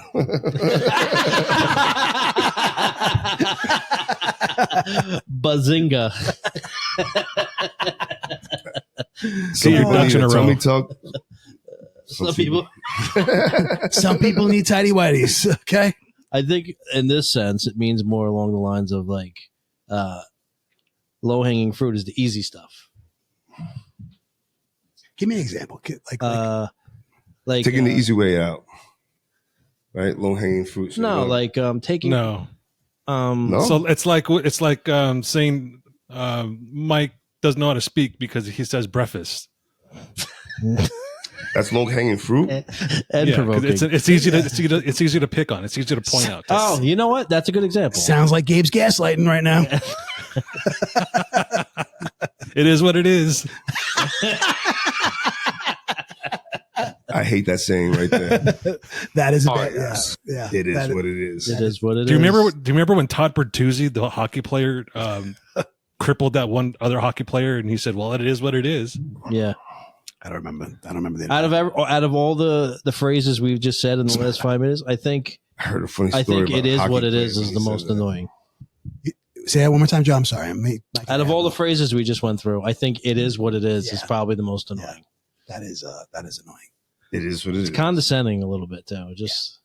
Bazinga. See your ducks in a row. tummy tuck. Some people. Some people need tidy whities. Okay. I think in this sense, it means more along the lines of like low hanging fruit is the easy stuff. Give me an example. Like Taking the easy way out. Right? Low hanging fruit. So no, you know- like taking No. No? So it's like saying Mike doesn't know how to speak because he says breakfast. That's low hanging fruit. and Yeah, 'cause provoking. it's easy to pick on. It's easy to point out. Oh, you know what? That's a good example. Sounds like Gabe's gaslighting right now. It is what it is. I hate that saying right there. That is a Oh, bit, yes. yeah. It is That what it is. It is what it is. Do you remember when Todd Bertuzzi, the hockey player, crippled that one other hockey player, and he said, "Well, it is what it is." Yeah. I don't remember the Out of all the phrases we've just said in the last 5 minutes, I think I heard a funny story. about it a is hockey what it player is when is he the said most that. annoying. Say that one more time, Joe. I'm sorry. Out of all the phrases we just went through, I think it is what it is Yeah. probably the most annoying. that is annoying. It is what it is. It's condescending a little bit too. Just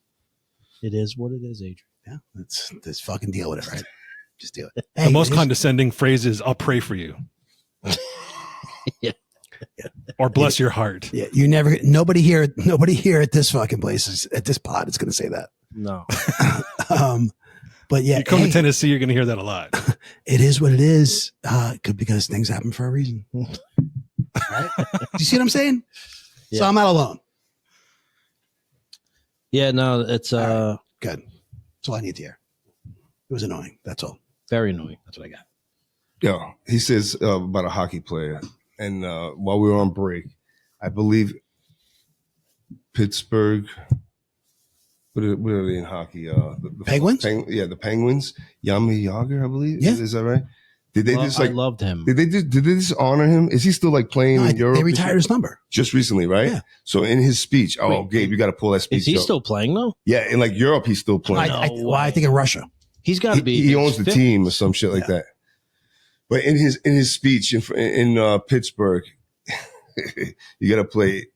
it is what it is, Adrian. Yeah. Let's fucking deal with it, right? Just do it. The most it is- condescending phrase is "I'll pray for you," Yeah. or "Bless your heart." Yeah, nobody here at this fucking place at this pod is going to say that. No. But yeah, You come to Tennessee, you're going to hear that a lot. it is what it is. Because things happen for a reason. Right? Do you see what I'm saying? So Yeah. I'm not alone. Yeah, no, it's Good. That's all I need to hear. It was annoying. That's all. very annoying. That's what I got. Yeah, he says about a hockey player, and while we were on break, I believe Pittsburgh. What are they in hockey? The Penguins? The Penguins. Yami Yager, I believe. Yeah. Is that right? Did they just I like? loved him. Did they just honor him? Is he still like playing No, in Europe? they retired his number. just recently, right? Yeah. So in his speech, Wait, Gabe, you got to pull that speech. Is he up. still playing though? Yeah, in like Europe, he's still playing. I think in Russia. He's got to be. He owns the 50. team or some shit like that. But in his speech in Pittsburgh, you got to play.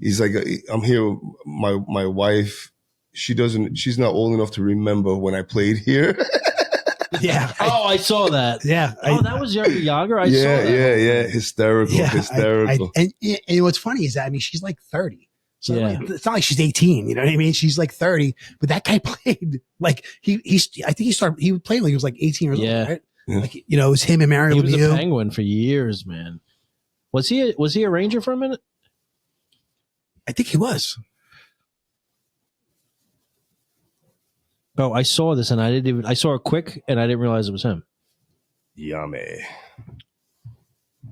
He's like, I'm here. With my wife. She's not old enough to remember when I played here. Yeah. Oh, I saw that. Yeah. That was Yager. I saw that. Yeah. Hysterical. And what's funny is that, I mean, she's like 30. So Yeah. it's not like she's 18. You know what I mean? She's like 30. But that guy played like I think he played like he was like 18 years Yeah. old, right? Yeah. Like, it was him and Mario He was a Lemieux. Penguin for years, man. Was he a Ranger for a minute? I think he was. Oh, I saw this and I saw it quick and I didn't realize it was him. Yummy.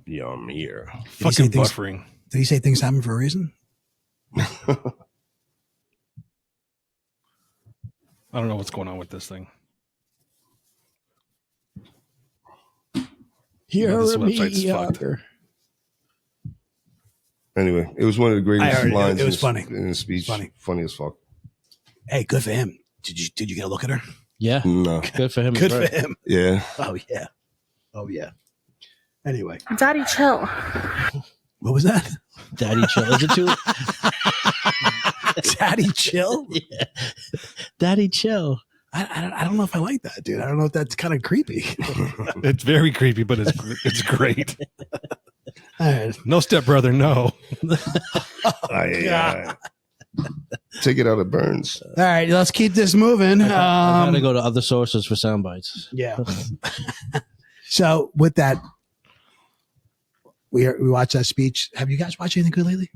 Yummier. Fucking buffering. Did he say things happen for a reason? I don't know what's going on with this thing. You're this a website's mediocre. Anyway, it was one of the greatest lines. It was funny. In his speech. Funny as fuck. Hey, good for him. Did you get a look at her? Yeah. No. Good for him. Good for him. Yeah. Oh yeah. Oh yeah. Anyway, Daddy, chill. what was that? Daddy chill. Is it too? Daddy chill. Yeah. Daddy chill. I don't know if I like that, dude. I don't know if that's kind of creepy. It's very creepy, but it's great. All right. No stepbrother, no. God. Take it out of Burns. All right, let's keep this moving. I gotta go to other sources for sound bites. Yeah. So with that, we watched that speech. Have you guys watched anything good lately?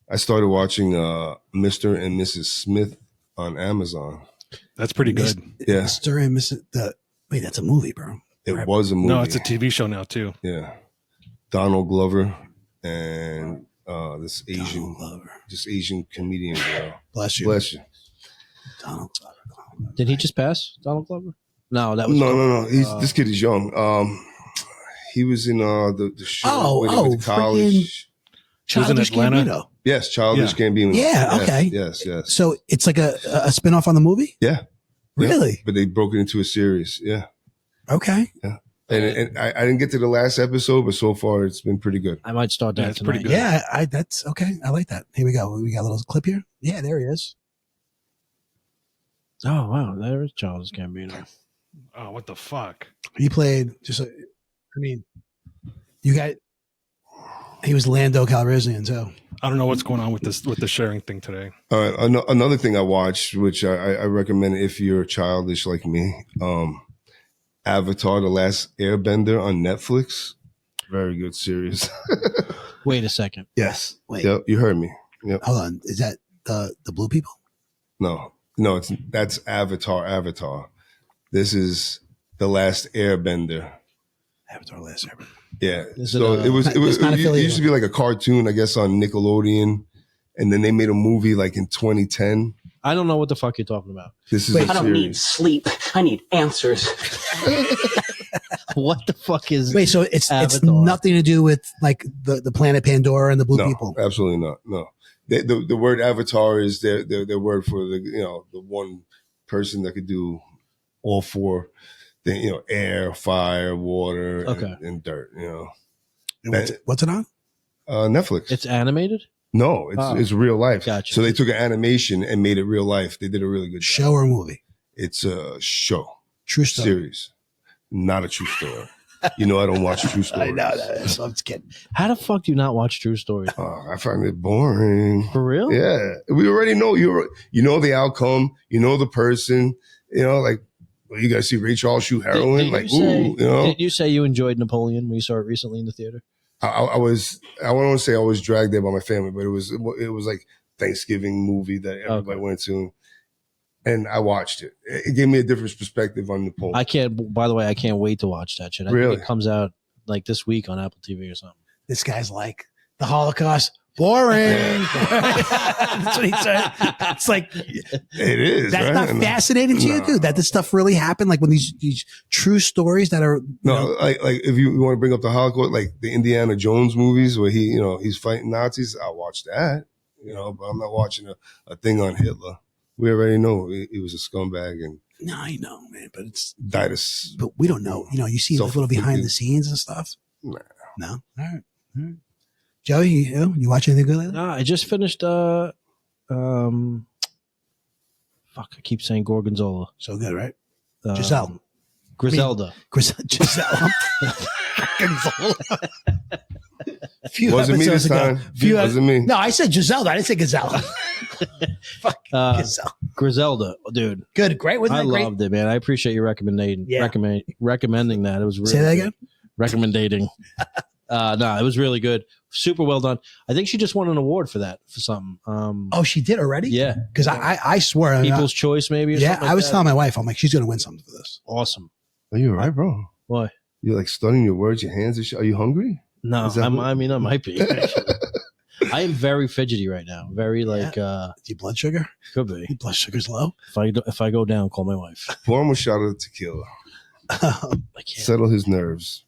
I started watching Mr. and Mrs. Smith on Amazon. That's pretty good. Yeah. Mr. and Mrs. Wait, that's a movie, bro. It was a movie. No, it's a TV show now too. Yeah. Donald Glover and this Asian comedian girl. Bless you. Bless you. Donald Glover. Did he just pass, Donald Glover? No, that was No. This kid is young. He was in the show when he went to college. She was in Atlanta. Gambino. Yes, Childish Gambino. Yeah, okay. Yes. So it's like a spinoff on the movie? Yeah. Really? Yeah. But they broke it into a series. Yeah. Okay. Yeah. And I didn't get to the last episode, but so far it's been pretty good. I might start that it's tonight. pretty good. Yeah, that's okay. I like that. Here we go. We got a little clip here. Yeah, there he is. Oh wow, there is Charles Gambino. Oh, what the fuck? He played he was Lando Calrissian too. I don't know what's going on with the sharing thing today. All right. Another thing I watched, which I recommend if you're childish like me, Avatar: The Last Airbender on Netflix. Very good series. Wait a second. Yes. Wait. Yep. You heard me. Yep. Hold on. Is that the blue people? No. That's Avatar. This is The Last Airbender. Avatar: Last Airbender. Yeah. Is So it, it was not it affiliated. used to be like a cartoon, I guess, on Nickelodeon, and then they made a movie like in 2010. I don't know what the fuck you're talking about. This is Wait, a I don't need series. sleep. I need answers. What the fuck is? Wait, so it's Avatar? nothing to do with like the planet Pandora and the blue No, people. absolutely not. No, the word Avatar is their word for the one person that could do all four, air, fire, water, Okay. and dirt. And what's it on? Netflix. It's animated. No, it's real life. Gotcha. So they took an animation and made it real life. They did a really good Show job. or movie? It's a show, True story. series, not a true story. I don't watch true stories. I know that. So I'm just kidding. How the fuck do you not watch True Stories? I find it boring. For real? Yeah, we already know you know the outcome. You know the person. Like you guys see Ray Charles shoot heroin. Did you say you enjoyed Napoleon when you saw it recently in the theater? I want to say I was dragged there by my family, but it was like Thanksgiving movie that everybody went to, and I watched it. It gave me a different perspective on Napoleon. By the way, I can't wait to watch that shit. I Really? think it comes out like this week on Apple TV or something. This guy's like the Holocaust. Boring. That's what he said. It's like It is. that's right? not fascinating to you, No. dude. That this stuff really happened. Like when these true stories that are Like if you want to bring up the Holocaust, like the Indiana Jones movies where he's fighting Nazis, I'll watch that. But I'm not watching a thing on Hitler. We already know he was a scumbag and No, I know, man, but died we don't know. You see a little behind the scenes and stuff. Nah. No, all right. Joey, you watch anything good lately? No, I just finished. Fuck, I keep saying Gorgonzola. So good, right? Giselle. Griselda. Giselle. Few Wasn't me episodes this ago. time. Wasn't me. No, I said Giselle. I didn't say Gazelle. Fuck Giselle. Griselda, dude. Good, great. Wasn't I that great? loved it, man. I appreciate you recommending recommending that. It was really Say that good. again? Recommending. No, it was really good. super well done. I think she just won an award for that for something. Oh, she did already? Yeah, Because I swear. People's Choice maybe. Or Yeah, something like I was that. telling my wife, I'm like, she's going to win something for this. Awesome. Are you all right, bro? Why? You're like studying your words, your hands and shit. Are you hungry? No, Is that what- I mean, I might be. I am very fidgety right now. Very like Do you blood sugar? could be. Your blood sugar's low? If I go down, call my wife. Pour him a shot of tequila. I can't. Settle his nerves.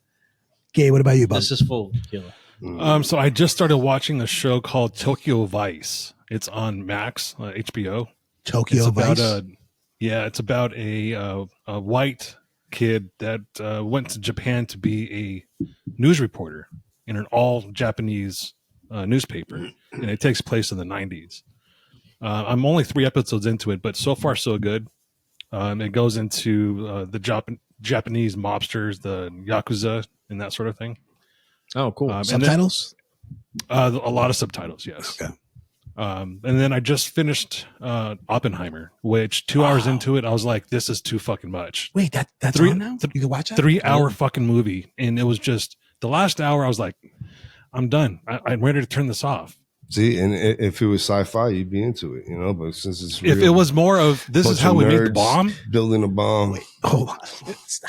Gay, what about you, bud? This is full tequila. So I just started watching a show called Tokyo Vice. It's on Max, HBO. Tokyo It's about Vice? it's about a white kid that went to Japan to be a news reporter in an all Japanese newspaper, and it takes place in the 90s. I'm only 3 episodes into it, but so far so good. It goes into the Japanese mobsters, the yakuza, and that sort of thing. Oh, cool. And Subtitles? then, a lot of subtitles, yes. Okay. And then I just finished Oppenheimer, which 2 hours into it, I was like, this is too fucking much. Wait, that's Three- on now? You can watch that? 3-hour fucking movie. And it was just the last hour, I was like, I'm done. I'm ready to turn this off. See, and if it was sci-fi, you'd be into it, you know. But since it's If real, it was more of this is bunch how of we make the nerds bomb, building a bomb. Hold on.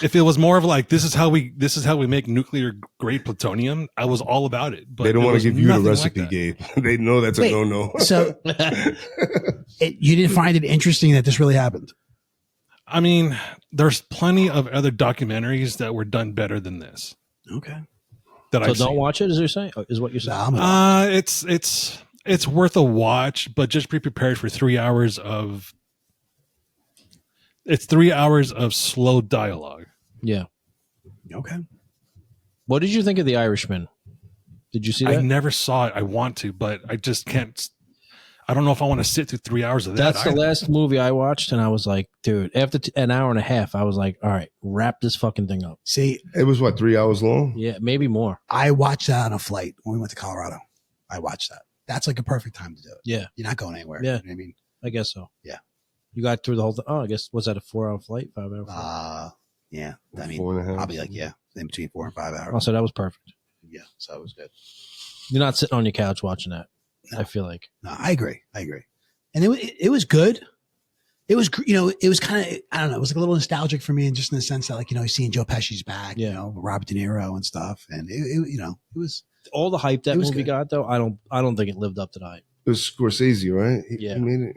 if it was more of like this is how we make nuclear grade plutonium, I was all about it. But They don't it want was to give you the nothing like recipe, that. Gabe. They know that's Wait, a no-no. So you didn't find it interesting that this really happened? I mean, there's plenty of other documentaries that were done better than this. Okay. That So I've don't seen. watch it, is what you're saying? Nah, It's worth a watch, but just be prepared for 3 hours of. It's 3 hours of slow dialogue. Yeah. okay. What did you think of The Irishman? Did you see I that? never saw it. I want to, but I just can't. I don't know if I want to sit through 3 hours of that. That's the last movie I watched, and I was like, dude, after an hour and a half, I was like, all right, wrap this fucking thing up. See, It was what, 3 hours long? Yeah, maybe more. I watched that on a flight when we went to Colorado. I watched that. That's like a perfect time to do it. Yeah, You're not going anywhere. Yeah. You know what I mean, I guess so. Yeah. You got through the whole thing. Oh, I guess, was that a 4-hour flight? 5-hour flight? yeah. I mean, 4.5. I'll be like, yeah, in between 4 and 5 hours. Oh, so that was perfect. Yeah. So it was good. You're not sitting on your couch watching that. No. I feel like. No, I agree. And it was good. It was, it was kind of, I don't know, it was like a little nostalgic for me, and just in the sense that, like, seeing Joe Pesci's back, Yeah. Robert De Niro and stuff. And it was, All the hype that It was movie good. got, though, I don't think it lived up to the hype. It was Scorsese, right? Yeah. He made it.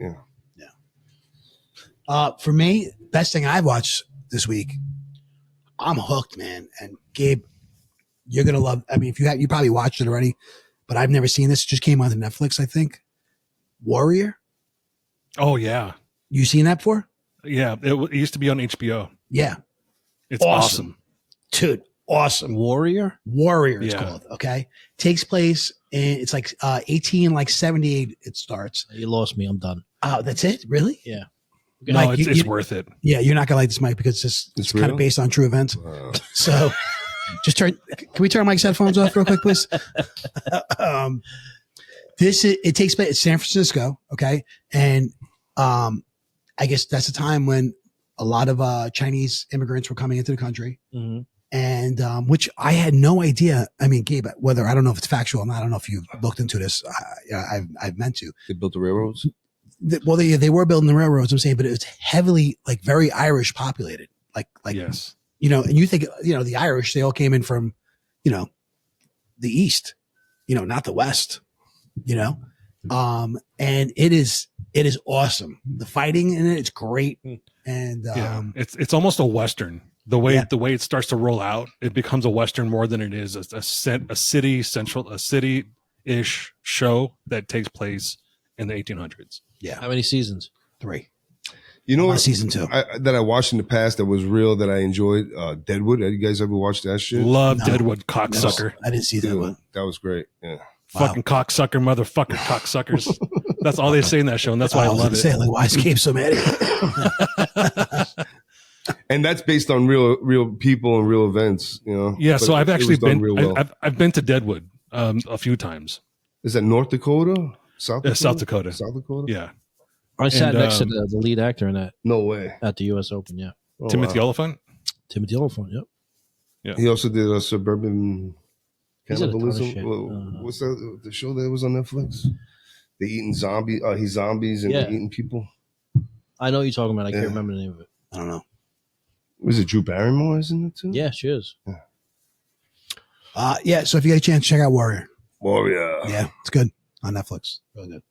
Yeah. for me, best thing I've watched this week, I'm hooked, man. And Gabe, you're going to love, I mean, you probably watched it already, but I've never seen this. It just came on Netflix, I think. Warrior. Oh yeah, You seen that before? yeah. It used to be on HBO. Yeah. It's Awesome. awesome. Dude, awesome. Warrior? Warrior, it's Yeah. called. Okay. Takes place in, it's like 78 it starts. You lost me. I'm done. Oh, that's it? Really? Yeah. No, Mike, it's worth it. Yeah, you're not gonna like this, Mike, because It's it's kind real? of based on true events. Wow. So just can we turn Mike's headphones off real quick, please? It takes place in San Francisco. Okay. And, I guess that's the time when a lot of, Chinese immigrants were coming into the country, Mm-hmm. and, which I had no idea. I mean, Gabe, whether, I don't know if it's factual or not. I don't know if you've looked into this. I've meant to. They built the railroads. Well, they were building the railroads, I'm saying, but it was heavily, like, very Irish populated. Like, Yes. and you think, the Irish, they all came in from, the East, not the West, and it is awesome. The fighting in it, it's great. And, Yeah. It's almost a Western. The way Yeah. it starts to roll out, it becomes a Western more than it is a city-ish show that takes place in the 1800s. yeah, How many seasons? 3. You know On what? season 2. That I watched in the past that was real that I enjoyed. Deadwood. Have you guys ever watched that shit? Love No. Deadwood cocksucker. I didn't see that Dude, one. that was great. Yeah. Wow. Fucking cocksucker, motherfucker, cocksuckers. That's all they say in that show, and that's why I was love gonna it. say, like, why is Gabe so mad at you? And that's based on real people and real events. Yeah, But so I've it actually was done been. real well. I've been to Deadwood a few times. Is that North Dakota? South Dakota? South Dakota. South Dakota? Yeah, I sat And, next to the lead actor in that No way. at the U.S. Open. Yeah. Oh, Timothy wow. Oliphant. Timothy Oliphant. Yep. He also did a Suburban He's in a ton of Cannibalism. shit. What's that? The show that was on Netflix? They eating zombies. He's zombies and they're eating people. I know what you're talking about. I can't remember the name of it. I don't know. Was it Drew Barrymore? Isn't it too? Yeah, she is. Yeah. So if you get a chance, check out Warrior. Warrior. Yeah, it's good on Netflix. Really good.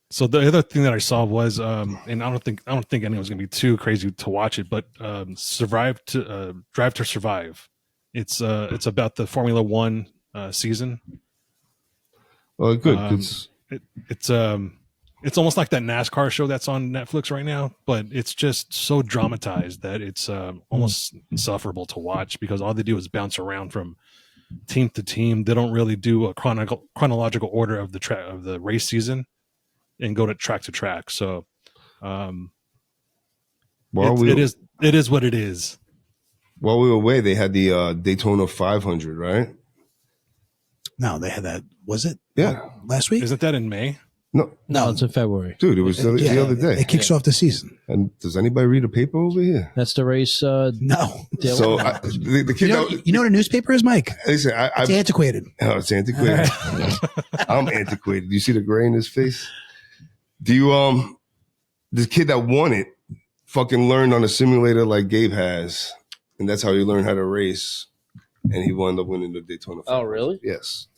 So the other thing that I saw was, and I don't think anyone's gonna be too crazy to watch it, but Drive to Survive. It's about the Formula One season. Oh, good. It's almost like that NASCAR show that's on Netflix right now, but it's just so dramatized that it's almost insufferable to watch because all they do is bounce around from team to team. They don't really do a chronological order of the race season and go to track. So it is what it is. While we were away, they had the Daytona 500, right? No, they had that. Was it? Yeah. Last week? Isn't that in May? No, it's in February. Dude, it was the other day. It kicks off the season. And does anybody read a paper over here? That's the race. No. So the kid, you know what a newspaper is, Mike? listen, It's antiquated. Oh, it's antiquated. I'm antiquated. You see the gray in his face? Do you this kid that won it fucking learned on a simulator like Gabe has, and that's how he learned how to race, and he wound up winning the Daytona 500. Oh, really? Yes.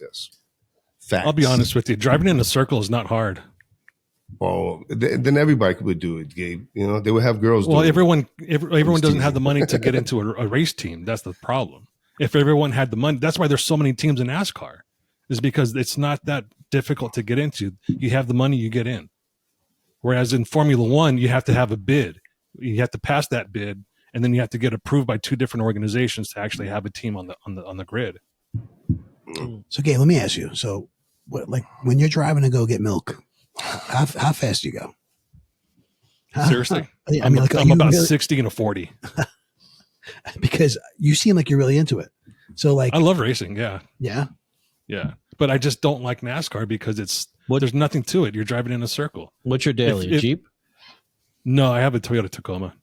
Facts. I'll be honest with you. Driving in a circle is not hard. Oh, then everybody would do it, Gabe. You know, they would have girls. Well, do it. everyone doesn't have the money to get into a race team. That's the problem. If everyone had the money, that's why there's so many teams in NASCAR, is because it's not that difficult to get into. You have the money, you get in. Whereas in Formula One, you have to have a bid. You have to pass that bid, and then you have to get approved by two different organizations to actually have a team on the grid. So, Gabe, let me ask you. So, like when you're driving to go get milk, how fast do you go? Seriously, I mean, I'm about 60 and a 40. Because you seem like you're really into it. So, like, I love racing. Yeah, yeah. but I just don't like NASCAR because there's nothing to it. You're driving in a circle. What's your daily? A Jeep? No, I have a Toyota Tacoma,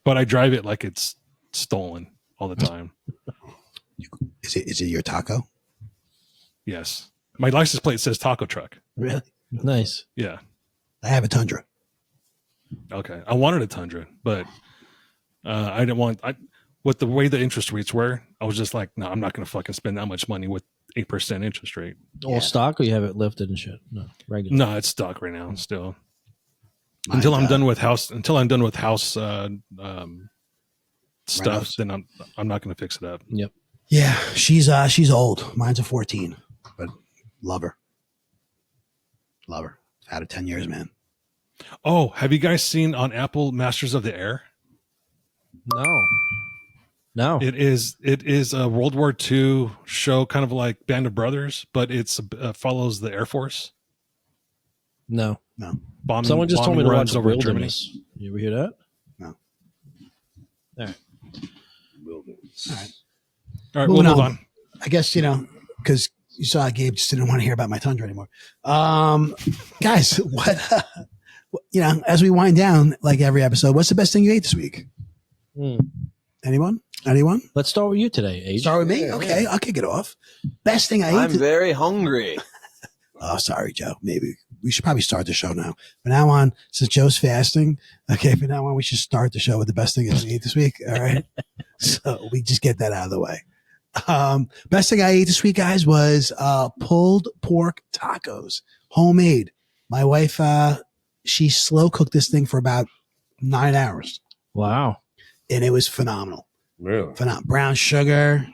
but I drive it like it's stolen all the time. Is it your taco? Yes, my license plate says taco truck. Really? Nice. Yeah. I have a Tundra. Okay, I wanted a Tundra, but I didn't want. With the way the interest rates were, I was just like, no, I'm not going to fucking spend that much money with 8% interest rate. All stock, or you have it lifted and shit? No, regular. No, it's stock right now still. Until I'm done with house stuff, then I'm not going to fix it up. Yep. Yeah, she's old. Mine's a 14, but love her. Out of 10 years, man. Oh, have you guys seen on Apple Masters of the Air? No. It is a World War II show, kind of like Band of Brothers, but it's follows the Air Force. No. Bombing, Someone just told me to watch over Wilderness. Germany. You ever hear that? No. All right. All All right, we'll move on. I guess, because you saw Gabe just didn't want to hear about my Tundra anymore. Guys, what, as we wind down, like every episode, what's the best thing you ate this week? Anyone? Let's start with you today, Age. Start with me? Okay, I'll kick it off. Best thing I ate. I'm very hungry. Oh, sorry, Joe. Maybe we should probably start the show now. From now on, since Joe's fasting, from now on, we should start the show with the best thing I ate this week. All right. So we just get that out of the way. Best thing I ate this week, guys, was pulled pork tacos, homemade. My wife, she slow cooked this thing for about 9 hours. Wow. And it was phenomenal. Really? Brown sugar.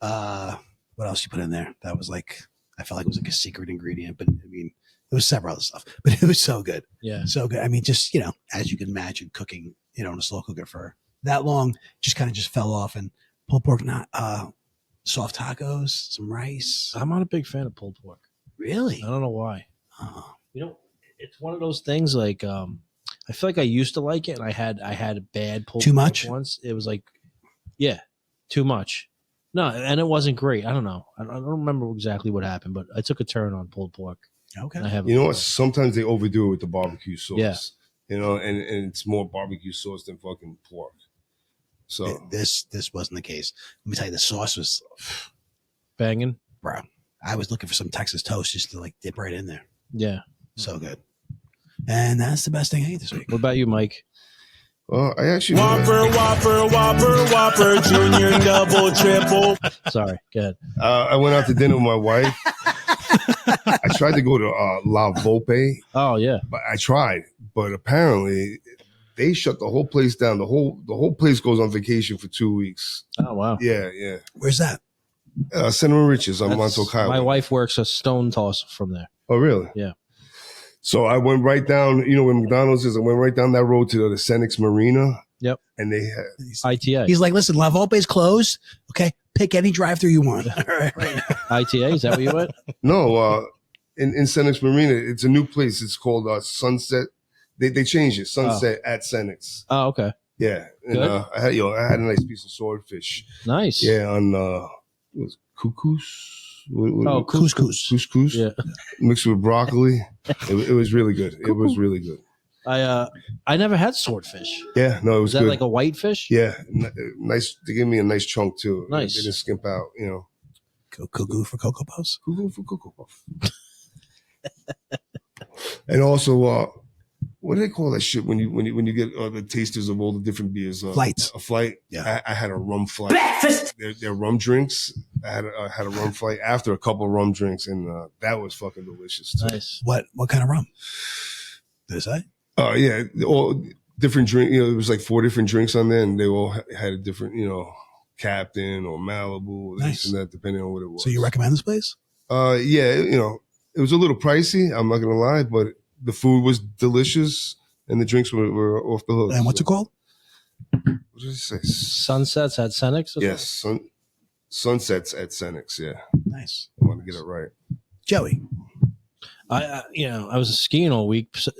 What else you put in there? That was like, I felt like it was like a secret ingredient, but I mean, there was several other stuff, but it was so good. Yeah. So good. I mean, just, as you can imagine, cooking, in a slow cooker for that long, just kind of just fell off. And pulled pork, soft tacos, some rice. I'm not a big fan of pulled pork. Really? I don't know why. Oh. It's one of those things like I feel like I used to like it, and I had a bad pulled Too pork much? once. It was like, yeah, too much. No, and it wasn't great. I don't know. I don't remember exactly what happened, but I took a turn on pulled pork. Okay. And I have You know what? Sometimes they overdo it with the barbecue sauce. Yeah. And it's more barbecue sauce than fucking pork. So This wasn't the case. Let me tell you, the sauce was banging. bro. I was looking for some Texas toast just to like dip right in there. Yeah. So good. And that's the best thing I ate this week. What about you, Mike? Well, I actually Whopper, Junior, double, triple. Sorry. Go ahead. I went out to dinner with my wife. I tried to go to La Volpe, Oh, yeah. but I tried. But apparently, they shut the whole place down. The whole place goes on vacation for 2 weeks. Oh, wow. Yeah. Where's that? Cinnamon Riches on That's- Montauk Highway. My wife works a stone toss from there. Oh, really? Yeah. So I went right down, where McDonald's is. I went right down that road to the Senex Marina. Yep. And they had, ITA. He's like, listen, La Volpe's closed. Okay, pick any drive-through you want. All right. ITA, is that where you went? no, in Senex Marina, it's a new place. It's called Sunset. They changed it. Sunset at Senex. Oh, okay. Yeah. And Good. I had a nice piece of swordfish. Nice. Yeah, on what was it, couscous? Oh, Couscous. Couscous. Yeah. Mixed with broccoli. It was really good. It was really good. I never had swordfish. Yeah, no, it was Is that good. like a white fish? Yeah, nice. They gave me a nice chunk too. Nice. They didn't skimp out. Cuckoo for Cocoa Puffs. Cuckoo for Cocoa Puff. And also, what do they call that shit when you get the tasters of all the different beers? Flights. A flight. Yeah. I had a rum flight. Breakfast. Their rum drinks. I had a rum flight after a couple of rum drinks, and that was fucking delicious too. Nice. What kind of rum? Did it say? Yeah, all different drink. There was like 4 different drinks on there, and they all had a different, Captain or Malibu, Nice. this and that, depending on what it was. So you recommend this place? Yeah, it was a little pricey. I'm not gonna lie, but the food was delicious, and the drinks were off the hook. And what's it called? What did it say? Sunsets at Senex? Yes, Sunsets at Senex. Yeah, Nice. I want to get it right. Joey. I was skiing all week. So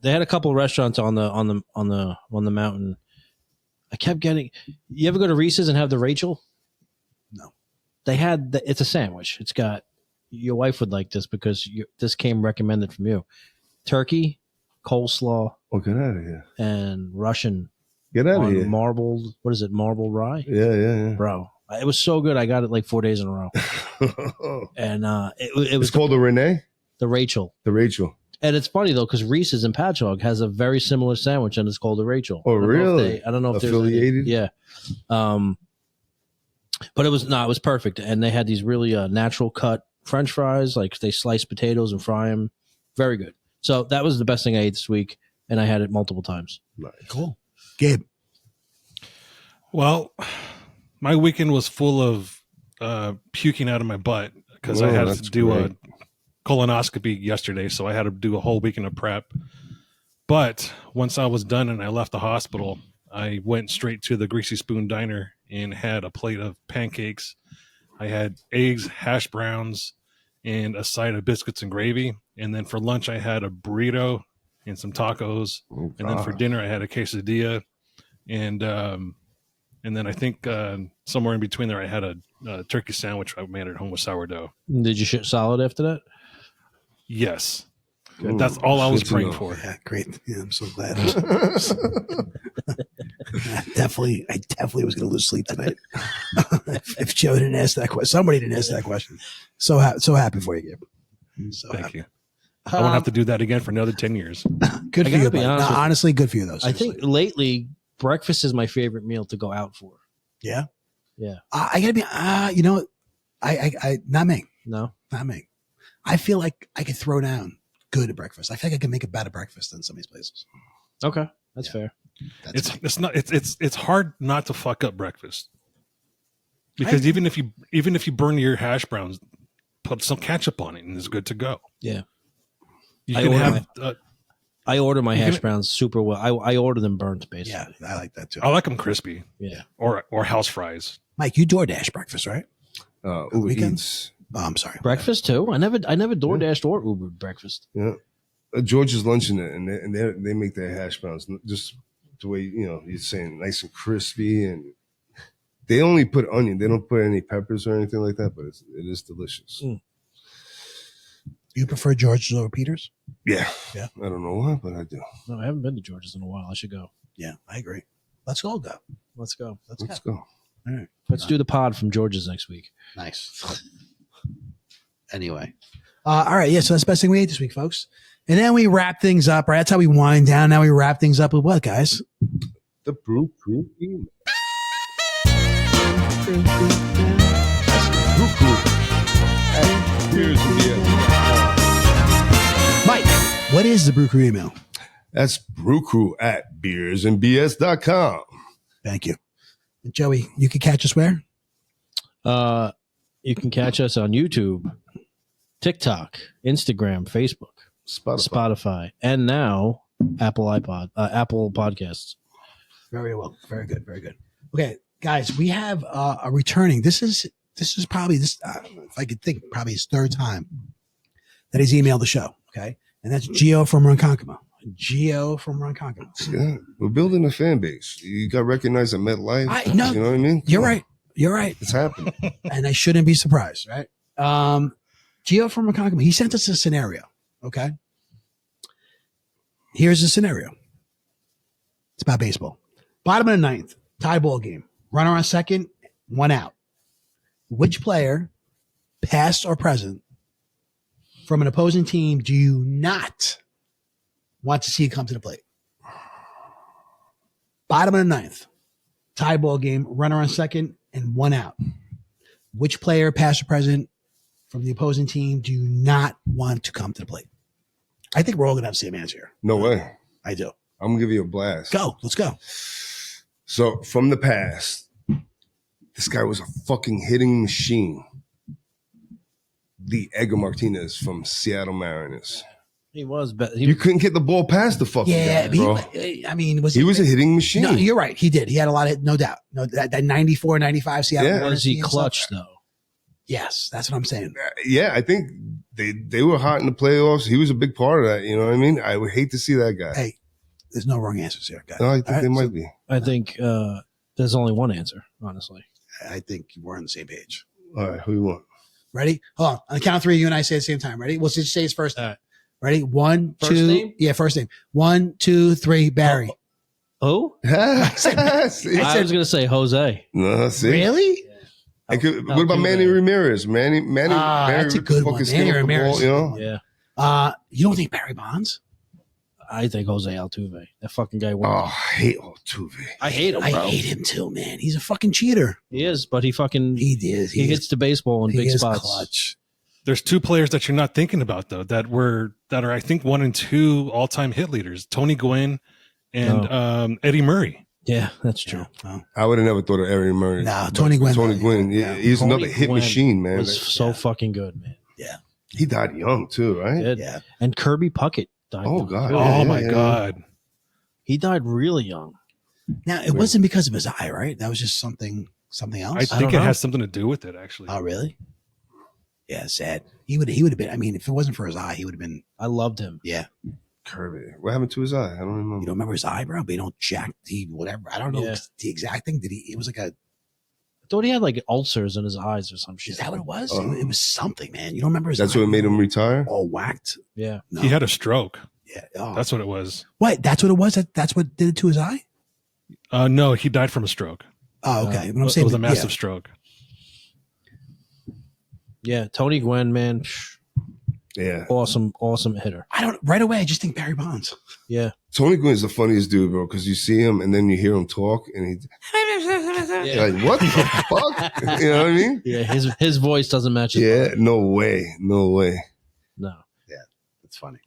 they had a couple of restaurants on the mountain. I kept getting. You ever go to Reese's and have the Rachel? No. They had. It's a sandwich. It's got. Your wife would like this because this came recommended from you. Turkey, coleslaw, Oh, get out of here! and Russian Get out of on here! marbled. What is it? Marbled rye, Yeah. bro. It was so good. I got it like 4 days in a row, and it was It's called the Renee, the Rachel. the Rachel. And it's funny though because Reese's in Patchogue has a very similar sandwich, and it's called the Rachel. Oh, I don't know if really? I don't know if there's Affiliated? yeah. But it was perfect, and they had these really natural cut French fries. Like they slice potatoes and fry them. Very good. So that was the best thing I ate this week, and I had it multiple times. Nice. Cool. Gabe. Well, my weekend was full of puking out of my butt because I Whoa, had that's to do great. a colonoscopy yesterday, so I had to do a whole weekend of prep. But once I was done and I left the hospital, I went straight to the Greasy Spoon Diner and had a plate of pancakes. I had eggs, hash browns, and a side of biscuits and gravy. And then for lunch, I had a burrito and some tacos. Oh, And then for God. dinner, I had a quesadilla. And then I think somewhere in between there, I had a turkey sandwich I made at home with sourdough. Did you shit solid after that? Yes. Ooh, That's all I was good to praying know. for. Yeah, great. Yeah, I'm so glad. I definitely was going to lose sleep tonight. if Joe didn't ask that question, somebody didn't ask that question. So happy for you, Gabe. So Thank happy. you. I won't have to do that again for another 10 years. Good I for you, gotta be buddy. honest No, with you. honestly, good for you though. I think seriously. lately breakfast is my favorite meal to go out for. Yeah. Yeah. I gotta be. I not me. No. Not me. I feel like I could throw down good at breakfast. I feel like I can make a better breakfast than some of these places. Okay, that's Yeah. fair. That's It's hard not to fuck up breakfast because even if you burn your hash browns, put some ketchup on it and it's good to go. Yeah. You I can order have. I order my You hash can- browns super well. I order them burnt, basically. yeah. I like that too. I like them crispy Yeah. or house fries. Mike, you DoorDash breakfast, right? Uber Weekends? Eats. Oh, I'm sorry. Breakfast too. I never DoorDashed or Ubered breakfast. Yeah. George's lunching it, and they make their hash browns just the way you're saying, nice and crispy, and they only put onion. They don't put any peppers or anything like that, but it is delicious. Mm. You prefer George's over Peter's? Yeah, Yeah. I don't know why, but I do. No, I haven't been to George's in a while. I should go. Yeah, I agree. Let's all go. Let's go. Let's Let's go. go. right. Let's do the pod from George's next week. Nice. Anyway. All right. Yeah. So that's the best thing we ate this week, folks. And then we wrap things up, right? That's how we wind down. Now we wrap things up with what, guys? The Brew Crew email. Brew Crew. Here's the Mike, what is the Brew Crew email? That's brewcrew@beersandbs.com. Thank you. And Joey, you can catch us where? You can catch us on YouTube, TikTok, Instagram, Facebook, Spotify, and now Apple Podcasts. Very well. Very good. Very good. Okay, guys, we have a returning. This is probably this. If I could think, probably his third time that he's emailed the show. Okay, and that's Gio from Ronkonkoma. Yeah, we're building a fan base. You got recognized at MetLife. No, you know what I mean? You're right. It's happening. And I shouldn't be surprised, right? Gio from Ronkonkoma, he sent us a scenario. Okay, here's the scenario. It's about baseball. Bottom of the ninth, tie ball game. Runner on second, one out. Which player, past or present, from an opposing team do you not want to see come to the plate? Bottom of the ninth, tie ball game, runner on second, and one out. Which player, past or present, from the opposing team do you not want to come to the plate? I think we're all going to have the same answer here. No way. I do. I'm going to give you a blast. Go. Let's go. So, from the past, this guy was a fucking hitting machine. The Edgar Martinez from Seattle Mariners. He was, but You couldn't get the ball past the fucking guy, bro. I mean, He was a hitting machine. No, you're right. He did. He had a lot of, no doubt. No, that 94, 95 Seattle. Yeah. Mariners was he team clutch stuff. though? Yes, that's what I'm saying. Yeah, I think they were hot in the playoffs. He was a big part of that. You know what I mean? I would hate to see that guy. Hey, there's no wrong answers here, guys. No, I think All right, there might so be. I think there's only one answer, honestly. I think we're on the same page. All right, who you want? Ready? Hold on. On the count of three, you and I say at the same time. Ready? We'll just say his first name. All right. Ready? One, First two. name? Yeah, first name. 1, 2, 3. Barry. Oh, See? I was gonna say Jose. No, see? Really? I could, what about Manny Ramirez? Manny that's a good one. Manny Ramirez. You know? Yeah, You don't think Barry Bonds? I think Jose Altuve. That fucking guy won. Oh, I hate Altuve. I hate him, bro. I hate him too, man. He's a fucking cheater. He is, but he is. he hits the baseball in He big is spots. clutch. There's two players that you're not thinking about though that are I think 1 and 2 all-time hit leaders: Tony Gwynn and Eddie Murray. Yeah, that's true. Oh. I would have never thought of Adrian Murray. No, Tony Gwynn. Tony Gwynn. Yeah, he's Tony another hit Gwynn machine, man. Was so fucking good, man. Yeah. He died young too, right? Did. Yeah. And Kirby Puckett died. Oh young, God. too. Oh Yeah, my yeah. God. He died really young. Now, it wasn't because of his eye, right? That was just something else? I think don't it know. has something to do with it, actually. Oh, really? Yeah, sad. He would have been, I mean, if it wasn't for his eye, he would have been, I loved him. yeah. Kirby. What happened to his eye? I don't remember. You don't remember his eyebrow, but you don't whatever. I don't know Yeah. the exact thing. It was like I thought he had like ulcers in his eyes or some shit. is that what it was? Oh. It was something, man. You don't remember his That's eye? what made him retire. All whacked? Yeah. No. He had a stroke. Yeah. Oh. That's what it was. What? That's what it was? That's what did it to his eye? No, he died from a stroke. Oh, okay. But I'm It saying was a massive yeah. stroke. Yeah. Tony Gwynn, man. Yeah. Awesome hitter. Right away, I just think Barry Bonds. Yeah. Tony Gwynn is the funniest dude, bro, because you see him and then you hear him talk and he's Yeah. like, what the fuck? You know what I mean? Yeah. His voice doesn't match his Yeah, body. no way. No way. No. That's funny.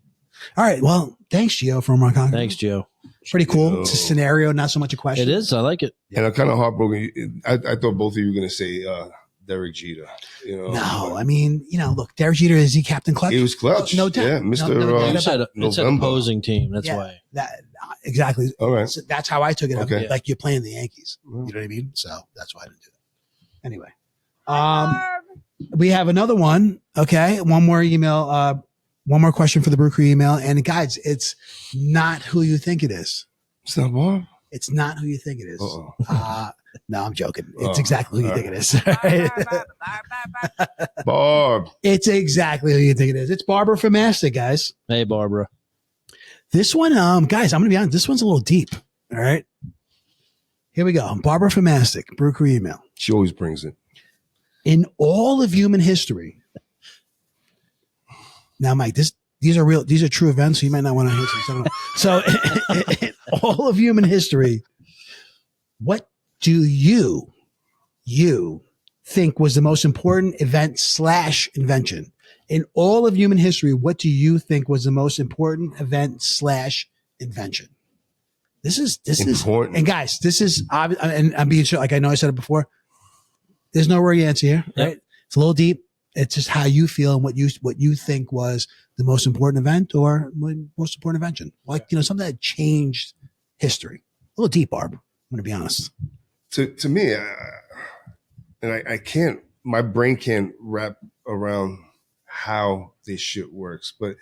All right. Well, thanks, Gio, from Ronkonkoma. Thanks, Joe. Pretty cool. Gio. It's a scenario, not so much a question. It is. I like it. And I'm kind of heartbroken. I thought both of you were going to say Derek Jeter. You know, No, I mean, look, Derek Jeter, is he Captain Clutch? he was clutch. No doubt. Yeah, No Mr. doubt. You said it's an November. opposing team. That's Yeah. why. That exactly. All right. So that's how I took it. Okay. Like you're playing the Yankees. You know what I mean? So that's why I didn't do that. Anyway, we have another one. Okay, one more email. One more question for the Brew Crew email. And guys, it's not who you think it is. It's not Bob. It's not who you think it is. Uh-oh. No, I'm joking. It's Oh, exactly who you all think it is. Barb. It's exactly who you think it is. It's Barbara from Mastic, guys. Hey, Barbara. This one, guys, I'm gonna be honest. This one's a little deep. All right. Here we go. Barbara from Mastic, Brew email. She always brings it. In all of human history. Now, Mike, these are true events, so you might not want to hear this. So in all of human history, what do you think was the most important event / invention? In all of human history, what do you think was the most important event / invention? This is Important. and guys, this is and I'm being sure, like I know I said it before. There's no right answer here, right? Yep. It's a little deep. It's just how you feel and what you think was the most important event or most important invention. Like, something that changed history. A little deep, Barb. I'm going to be honest. To me, and I can't, my brain can't wrap around how this shit works. But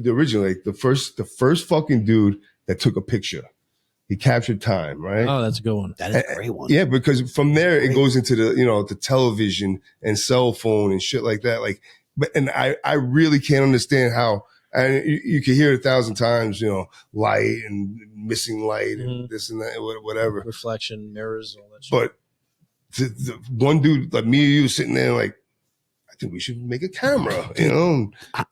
originally, the first fucking dude that took a picture, he captured time, right? Oh, that's a good one. That is a great one. Yeah, because from there it goes into the television and cell phone and shit like that. Like, and I really can't understand how. And you can hear it 1,000 times, light and missing light and this and that, whatever. Reflection, mirrors, all that shit. But the one dude like me or you sitting there like, I think we should make a camera,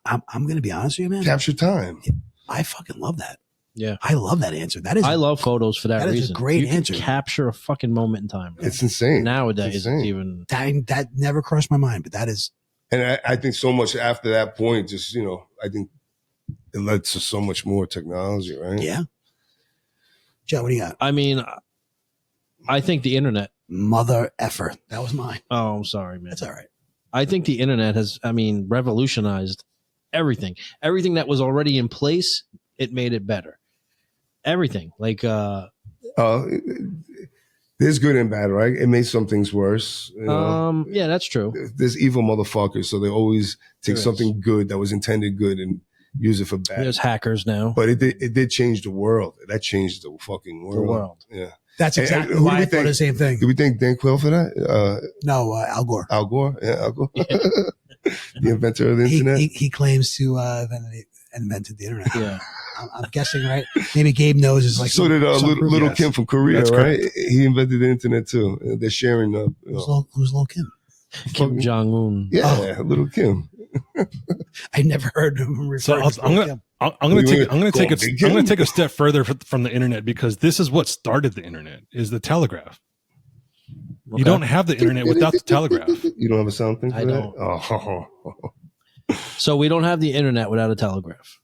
I'm going to be honest with you, man. capture time. I fucking love that. Yeah. I love that answer. I love photos for that that is a reason. great You can answer. capture a fucking moment in time. It's insane. Nowadays, It's insane. it's even. that never crossed my mind, but that is. And I think so much after that point, just, I think it led to so much more technology, right? Yeah. Joe, what do you got? I mean, I think the internet. Mother effer. That was mine. Oh, I'm sorry, man. That's all right. I think the internet has, revolutionized everything. Everything that was already in place, it made it better. Everything. Like, There's good and bad, right? It made some things worse. yeah, that's true. There's evil motherfuckers, so they always take There something good that was intended good and use it for bad. There's hackers now. But it did change the world. That changed the fucking world. The world. Yeah. That's And exactly who do why we I thought think? the same thing. Do we thank Dan Quayle for that? No, Al Gore. Al Gore? Yeah, Al Gore. The inventor of the internet. He claims to have invented the internet. Yeah. I'm guessing, right? Maybe Gabe knows is like. So did little Yes. Kim from Korea, That's right? correct. He invented the internet too. They're sharing. Who's little Kim? Kim Jong Un. Yeah, little Kim. I never heard him So refer to I'm little gonna Kim. I'm going to Go big take a step further from the internet, because this is what started the internet, is the telegraph. Okay. You don't have the internet without the telegraph. You don't have a sound thing for I that? don't. Oh. So we don't have the internet without a telegraph.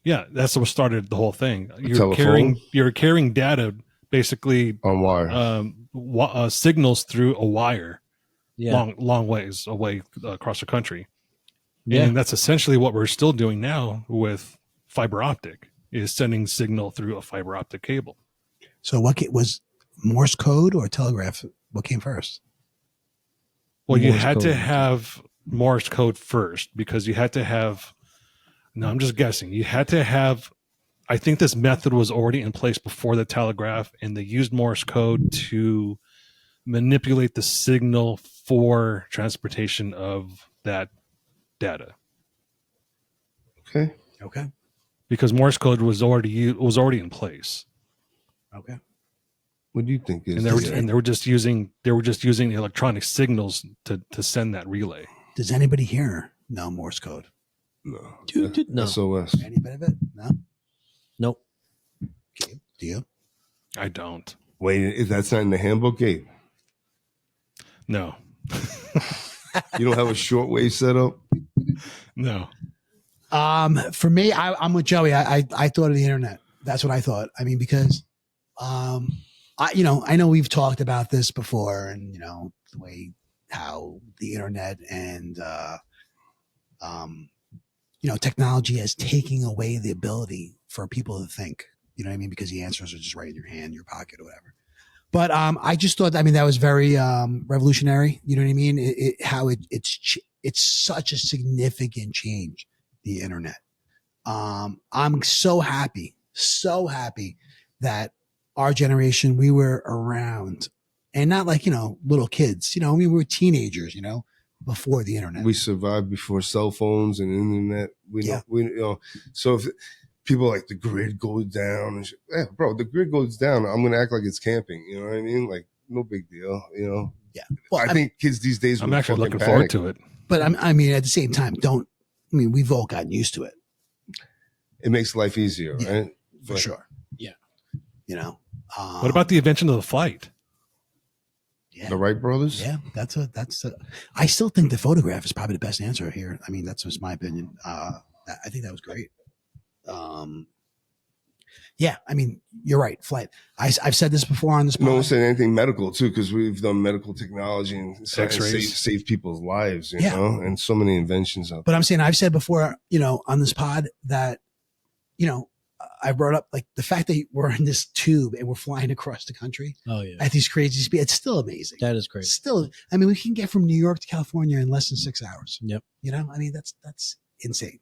Yeah, that's what started the whole thing. Telephone? You're carrying data, basically On wire. signals through a wire, Yeah. long ways away across the country. Yeah. And that's essentially what we're still doing now with fiber optic, is sending signal through a fiber optic cable. So was Morse code or telegraph? What came first? Well, you Morse had to code. have Morse code first, because you had to have, no, I'm just guessing. You had to have, I think this method was already in place before the telegraph, and they used Morse code to manipulate the signal for transportation of that data, Okay. Okay. because Morse code was already in place. Okay. What do you think is And they were just using electronic signals to send that relay. Does anybody here know Morse code? No. No. SOS. Any bit of it? No. Nope. Gabe, do you? I don't. Wait, is that not in the handbook, Gabe? No. You don't have a shortwave setup? No. For me, I'm with Joey. I thought of the internet. That's what I thought. I mean, because, I know we've talked about this before, and the way how the internet and technology is taking away the ability for people to think. You know what I mean? Because the answers are just right in your hand, your pocket, or whatever. But I just thought, that was very revolutionary. You know what I mean? It's such a significant change, the internet. I'm so happy that our generation, we were around, and not like, little kids, we were teenagers, before the internet. We survived before cell phones and internet. So people like the grid goes down. And shit. Yeah, bro, the grid goes down. I'm gonna act like it's camping. You know what I mean? Like no big deal. You know? Yeah. Well, I think kids these days. I'm would actually fucking looking forward panic. to it. but I mean, at the same time, we've all gotten used to it It makes life easier, Yeah. right? for But sure. Yeah. You know. What about the invention of the flight? Yeah. the Wright brothers? Yeah, that's a. I still think the photograph is probably the best answer here. I mean, that's just my opinion. I think that was great. Yeah, I mean, you're right. Flight. I've said this before on this. No one pod. said anything medical too, because we've done medical technology and X-rays. save people's lives, you Yeah. know, and so many inventions out there. But I'm saying I've said before, on this pod that, I brought up like the fact that we're in this tube and we're flying across the country Oh yeah, at these crazy speeds. It's still amazing. that is crazy. Still, I mean, we can get from New York to California in less than 6 hours. Yep. I mean, that's insane.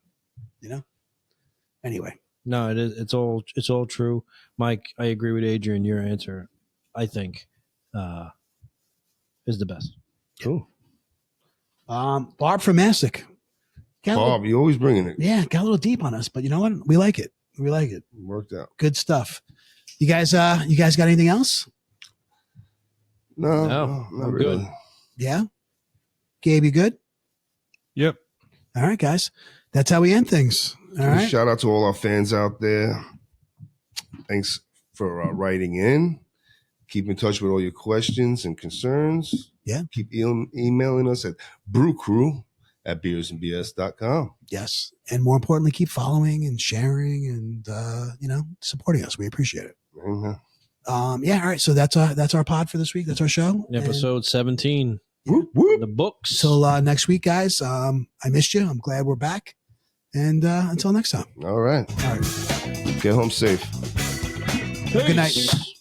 Anyway. No, it is. It's all true, Mike. I agree with Adrian. Your answer, I think, is the best. Cool. Barb from Mastic. Bob, you always bringing it. Yeah, got a little deep on us, but you know what? We like it. We like it. Worked out. Good stuff. You guys got anything else? No, No, not I'm really. good. Yeah. Gabe, you good? Yep. All right, guys. That's how we end things. All right. Shout out to all our fans out there. Thanks for writing in. Keep in touch with all your questions and concerns. Yeah. Keep emailing us at brewcrew@beersandbs.com. Yes. And more importantly, keep following and sharing and, supporting us. We appreciate it. Amen. Yeah. All right. So that's our pod for this week. That's our show. Episode 17, Whoop, whoop. the books. Till next week, guys. I missed you. I'm glad we're back. And until next time. All right. All right. Get home safe. Good night. Peace.